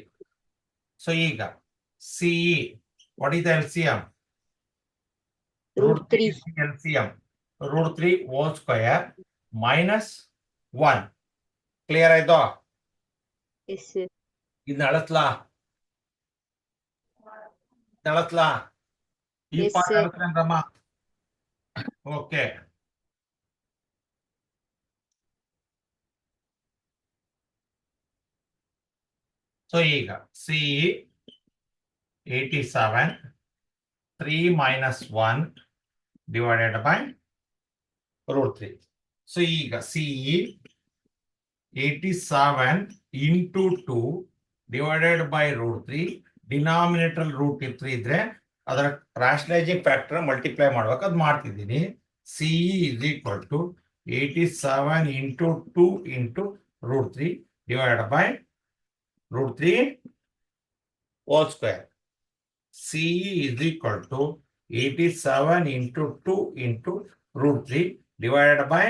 So ಈಗ CE, what is the LCM? √3. LCM √3 whole square minus 1. Clear ಆಯ್ತು? Yes sir. ಇದನ್ನ ಅಳಸ್ಲಾ? ಈ Yes, part sir. ಅಳಸ್ರೇನ್ರಮ್ಮ? Okay. So ಈಗ CE 87 3 minus 1 divided by √3. ಸೊ ಈಗ CE 87 into 2 divided by √3. Denominator √3 ಇದ್ರೆ ಅದರ ರಾಷನಲೈಸಿಂಗ್ ಫ್ಯಾಕ್ಟರ್ ಮಲ್ಟಿಪ್ಲೈ ಮಾಡ್ಬೇಕು, ಅದು ಮಾಡ್ತಿದ್ದೀನಿ. CE is equal to 87 into 2 into √3 divided by √3 whole square. CE is equal to 87 into 2 into √3 divided by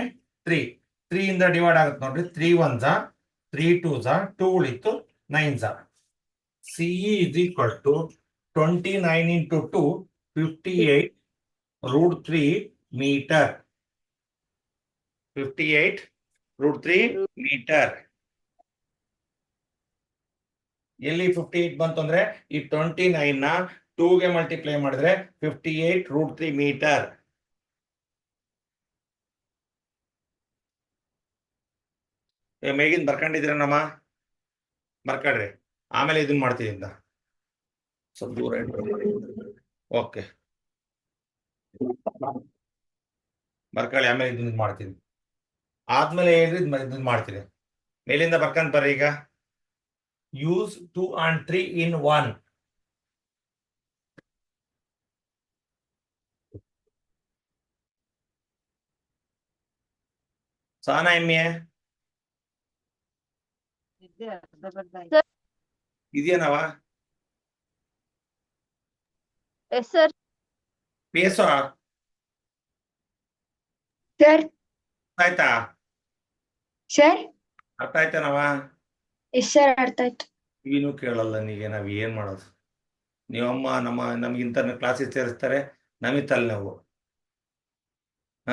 3. 3 ಇಂದ divide ಆಗುತ್ತೆ ನೋಡ್ರಿ. 3 1s 3 2s 2 ಉಳಿತು 9s. CE is equal to 29 into 2 58 √3 meter. 58 √3 meter. ಎಲ್ಲಿ 58 ಬಂತು ಅಂದ್ರೆ ಈ 29 ನ 2 ಗೆ ಮಲ್ಟಿಪ್ಲೈ ಮಾಡಿದ್ರೆ 58 √3 ಮೀಟರ್. ಮೇಗಿನ್ ಬರ್ಕೊಂಡಿದ್ದೀರ ನಮ್ಮ? ಬರ್ಕೊಳ್ರಿ, ಆಮೇಲೆ ಇದನ್ನ ಮಾಡ್ತೀನಿ. ಸ್ವಲ್ಪ ದೂರ ಓಕೆ ಬರ್ಕೊಳ್ಳಿ, ಆಮೇಲೆ ಇದನ್ನ ಮಾಡ್ತೀನಿ. ಆದ್ಮೇಲೆ ಹೇಳ್ರಿ ಇದನ್ನ ಮಾಡ್ತೀನಿ. ಮೇಲಿಂದ ಬರ್ಕೊಂಡ್ ಬರ್ರಿ. ಈಗ ಯೂಸ್ 2 and 3 in 1. ಸಾನಾ ಎಮ್ಮೆ ಇದೆಯೇನವ ಎಸ್ ಸರ್. ಪೇಸ ಸರ್. ಆಯ್ತಾ? ಸರ್. ಅರ್ಥ ಆಯ್ತಾನವ? ಎಸ್ ಸರ್, ಅರ್ಥ ಆಯ್ತು. ನೀನು ಕೇಳಲ್ಲ, ನೀಗೆ ನಾವ್ ಏನ್ ಮಾಡೋದು? ನೀವಮ್ಮ ನಮ್ಗಿಂತ ಕ್ಲಾಸಿಗೆ ಸೇರಿಸ್ತಾರೆ, ನಮಗೆ ತಲೆನೋವು. ಹ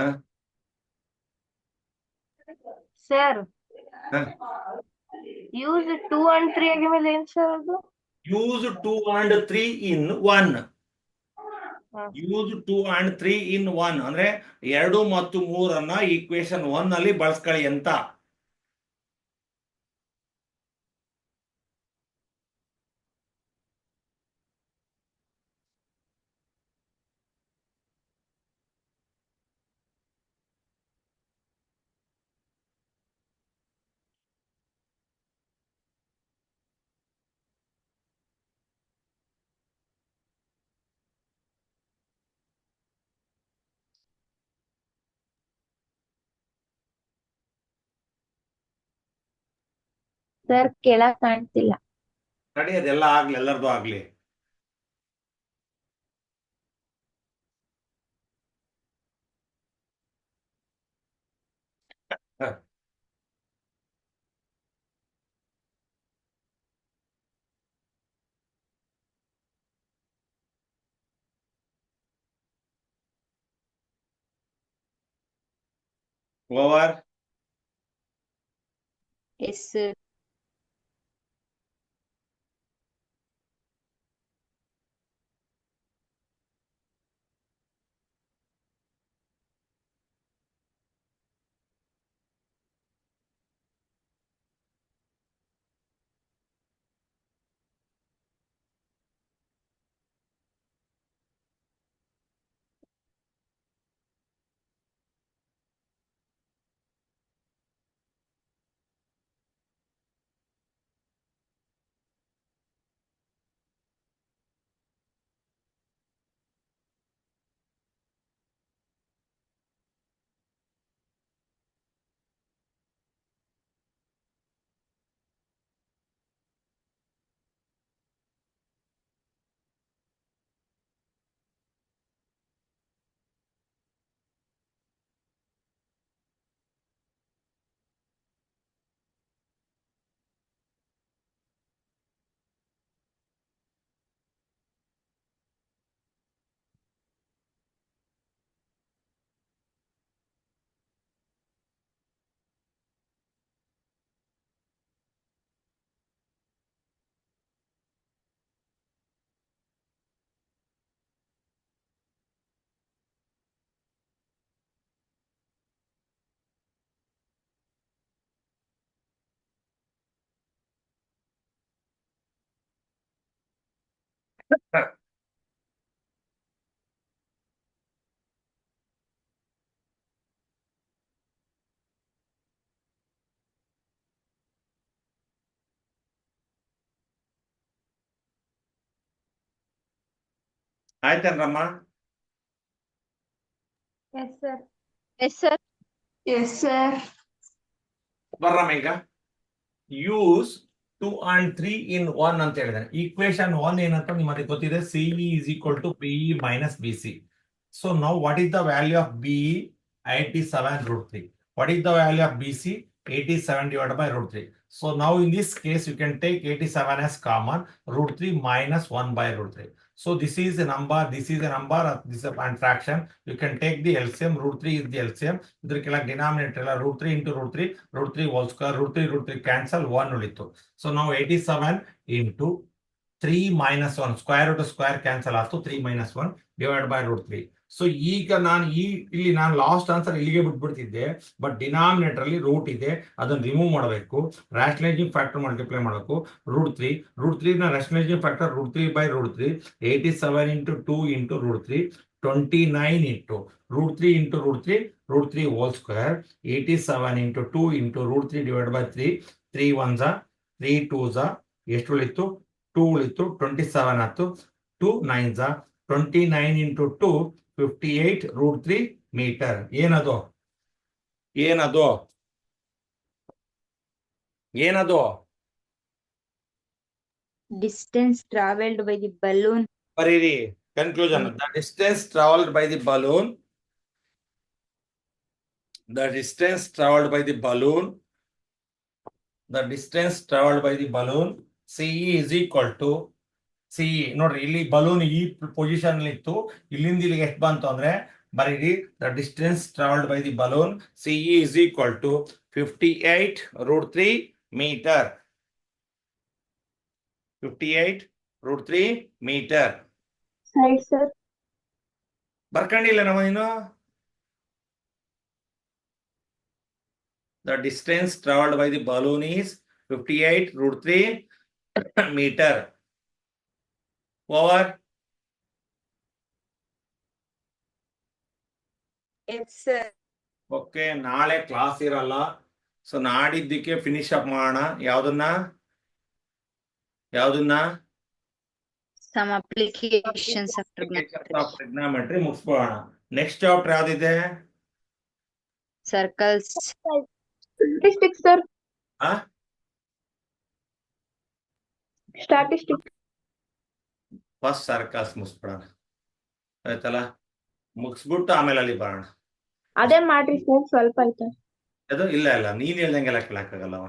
ಸರ್ ಹ? ಯೂಸ್ 2 and 3 ಆಗಿದ್ಮೇಲೆ ಏನ್ ಸರ್ ಅದು? Use 2 and 3 in 1. Use 2 and 3 in 1 ಅಂದ್ರೆ 2 ಮತ್ತು 3 ಈಕ್ವೇಶನ್ 1 ಅಲ್ಲಿ ಬಳಸ್ಕೊಳ್ಳಿ ಅಂತ. ಸರ್ ಕೆಳಗ್ ಕಾಣ್ತಿಲ್ಲ. ನಡಿ, ಅದೆಲ್ಲ ಆಗ್ಲಿ, ಎಲ್ಲರದು ಆಗ್ಲಿ. ಓವರ್. Yes sir. ಆಯ್ತೇನ್ರಮ್ಮ? Yes sir. Yes sir. Yes sir. ಬರ್ರಮ್ಮ ಈಗ. ಯೂಸ್ 2 and 3 in 1 ಅಂತ ಹೇಳಿದಾನೆ. ಈಕ್ವೇಶನ್ 1 ಏನಂತ ನಿಮಗೆ ಗೊತ್ತಿದೆ, CE is equal to PE minus BC. So now what is the value of BE? 87√3. What is the value of BC? 87 divided by √3. So now in this case you can take 87 as common, √3 minus 1 by √3. So this is a number, this is a number, this is a fraction. You can take the LCM, √3 is the LCM. ಇದರ ಕೆಳಗೆ denominator ಎಲ್ಲ √3 into √3 whole square, √3 cancel, 1 ಉಳಿತು. So now 87 into 3 minus 1, square root square cancel ಆಯ್ತು, 3 minus 1 divided by √3. ಸೊ ಈಗ ನಾನು ಇಲ್ಲಿ ನಾನು ಲಾಸ್ಟ್ ಆನ್ಸರ್ ಇಲ್ಲಿಗೆ ಬಿಟ್ಬಿಡ್ತಿದ್ದೆ, ಬಟ್ ಡಿನಾಮಿನೇಟರ್ ಅಲ್ಲಿ ರೂಟ್ ಇದೆ, ಅದನ್ನ ರಿಮೂವ್ ಮಾಡಬೇಕು, ರ್ಯಾಷನಲೈಸಿಂಗ್ ಫ್ಯಾಕ್ಟರ್ ಮಲ್ಟಿಪ್ಲೈ ಮಾಡಬೇಕು. √3 ನ ರ್ಯಾಷನಲೈಸಿಂಗ್ factor √3 by √3, 87 into 2 into √3, 29 into √3 into √3 whole square, 87 into 2 into √3 divided by 3, 3 1s 3 2s ಎಷ್ಟು ಉಳಿತು? 2 ಉಳಿತು, 27 ಆಯ್ತು, 2 9s 29 into 2, 58 √3 ಮೀಟರ್. ಏನದು? Distance traveled by the balloon. ಬರೀರಿ conclusion. The distance travelled by the balloon. The distance traveled by the balloon. The distance traveled by the balloon CE is equal to CE. ನೋಡ್ರಿ ಇಲ್ಲಿ balloon ಈ position ಇತ್ತು, ಇಲ್ಲಿಂದ ಇಲ್ಲಿಗೆ ಎಷ್ಟು ಬಂತು ಅಂದ್ರೆ ಬರೀರಿ the distance travelled by the balloon CE is equal to 58√3 metre. 58√3 metre. Right, sir. ಬರ್ಕೊಂಡಿಲ್ಲ ನಾವು ಇನ್ನು. The distance traveled by the balloon is 58√3 meter. Over. Yes, sir. Okay, ನಾಳೆ ಕ್ಲಾಸ್ ಇರಲ್ಲ. ಸೊ ನಾಡಿದ್ದಕ್ಕೆ ಫಿನಿಶ್ ಅಪ್ ಮಾಡೋಣ. ಯಾವ್ದನ್ನ Some applications of ಟ್ರಿಗ್ನಾಮೆಟ್ರಿ ಮುಗಿಸ್ಬೋಣ. Next chapter ಯಾವ್ದಿದೆ? circles. Statistics, sir. ಆ Statistics. ಫಸ್ಟ್ ಸರ್ಕಲ್ಸ್ ಮುಗಿಸ್ಬಿಡೋಣ, ಆಯ್ತಲ್ಲ? ಮುಗಿಸ್ಬಿಟ್ಟು ಆಮೇಲೆ ಅಲ್ಲಿ ಬರೋಣ. ಅದೇ ಮಾಡ್ರಿ ಸರ್, ಸ್ವಲ್ಪ ಆಯ್ತು. ಅದು ಇಲ್ಲ ನೀನ್ ಹೇಳ್ದಂಗೆಲ್ಲ ಕೇಳಕ್ಕಾಗಲ್ಲವ,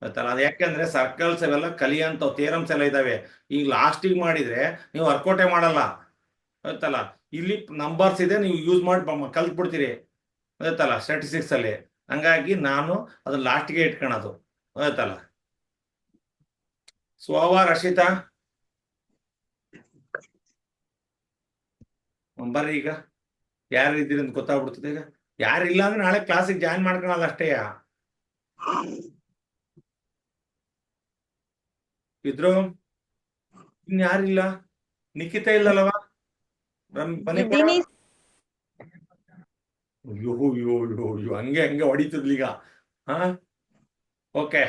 ಆಯ್ತಲ್ಲ? ಅದು ಯಾಕೆಂದ್ರೆ ಸರ್ಕಲ್ಸ್ ಅವೆಲ್ಲ ಕಲಿಯಂತ ಥಿಯರಮ್ಸ್ ಎಲ್ಲ ಇದಾವೆ. ಈಗ ಲಾಸ್ಟಿಗೆ ಮಾಡಿದ್ರೆ ನೀವು ವರ್ಕೌಟೇ ಮಾಡಲ್ಲ, ಆಯ್ತಲ್ಲ? ಇಲ್ಲಿ ನಂಬರ್ಸ್ ಇದೆ, ನೀವು ಯೂಸ್ ಮಾಡಿ ಕಲ್ತ್ಬಿಡ್ತೀರಿ, ಆಯ್ತಲ್ಲ? ಸ್ಟ್ಯಾಟಿಸ್ಟಿಕ್ಸ್ ಅಲ್ಲಿ. ಹಂಗಾಗಿ ನಾನು ಅದನ್ನ ಲಾಸ್ಟ್ಗೆ ಇಟ್ಕೊಳೋದು, ಆಯ್ತಲ್ಲ? ಸ್ವವ ರಕ್ಷಿತಾ ಬರ್ರಿ, ಈಗ ಯಾರು ಇದ್ದೀರಿ ಅಂತ ಗೊತ್ತಾಗ್ಬಿಡ್ತದೆ. ಈಗ ಯಾರಿಲ್ಲ ಅಂದ್ರೆ ನಾಳೆ ಕ್ಲಾಸಿಗೆ ಜಾಯಿನ್ ಮಾಡ್ಕೊಳಲ್ಲ ಅಷ್ಟೇ. ಇದ್ರು ಇನ್ಯಾರಿಲ್ಲ? ನಿಖಿತಾ ಇಲ್ಲಲ್ಲವ? ಬನ್ನಿ. ಅಯ್ಯೋ ಹಂಗೆ ಹೊಡಿತಿರ್ಲಿಗ. ಹಾ, ಓಕೆ.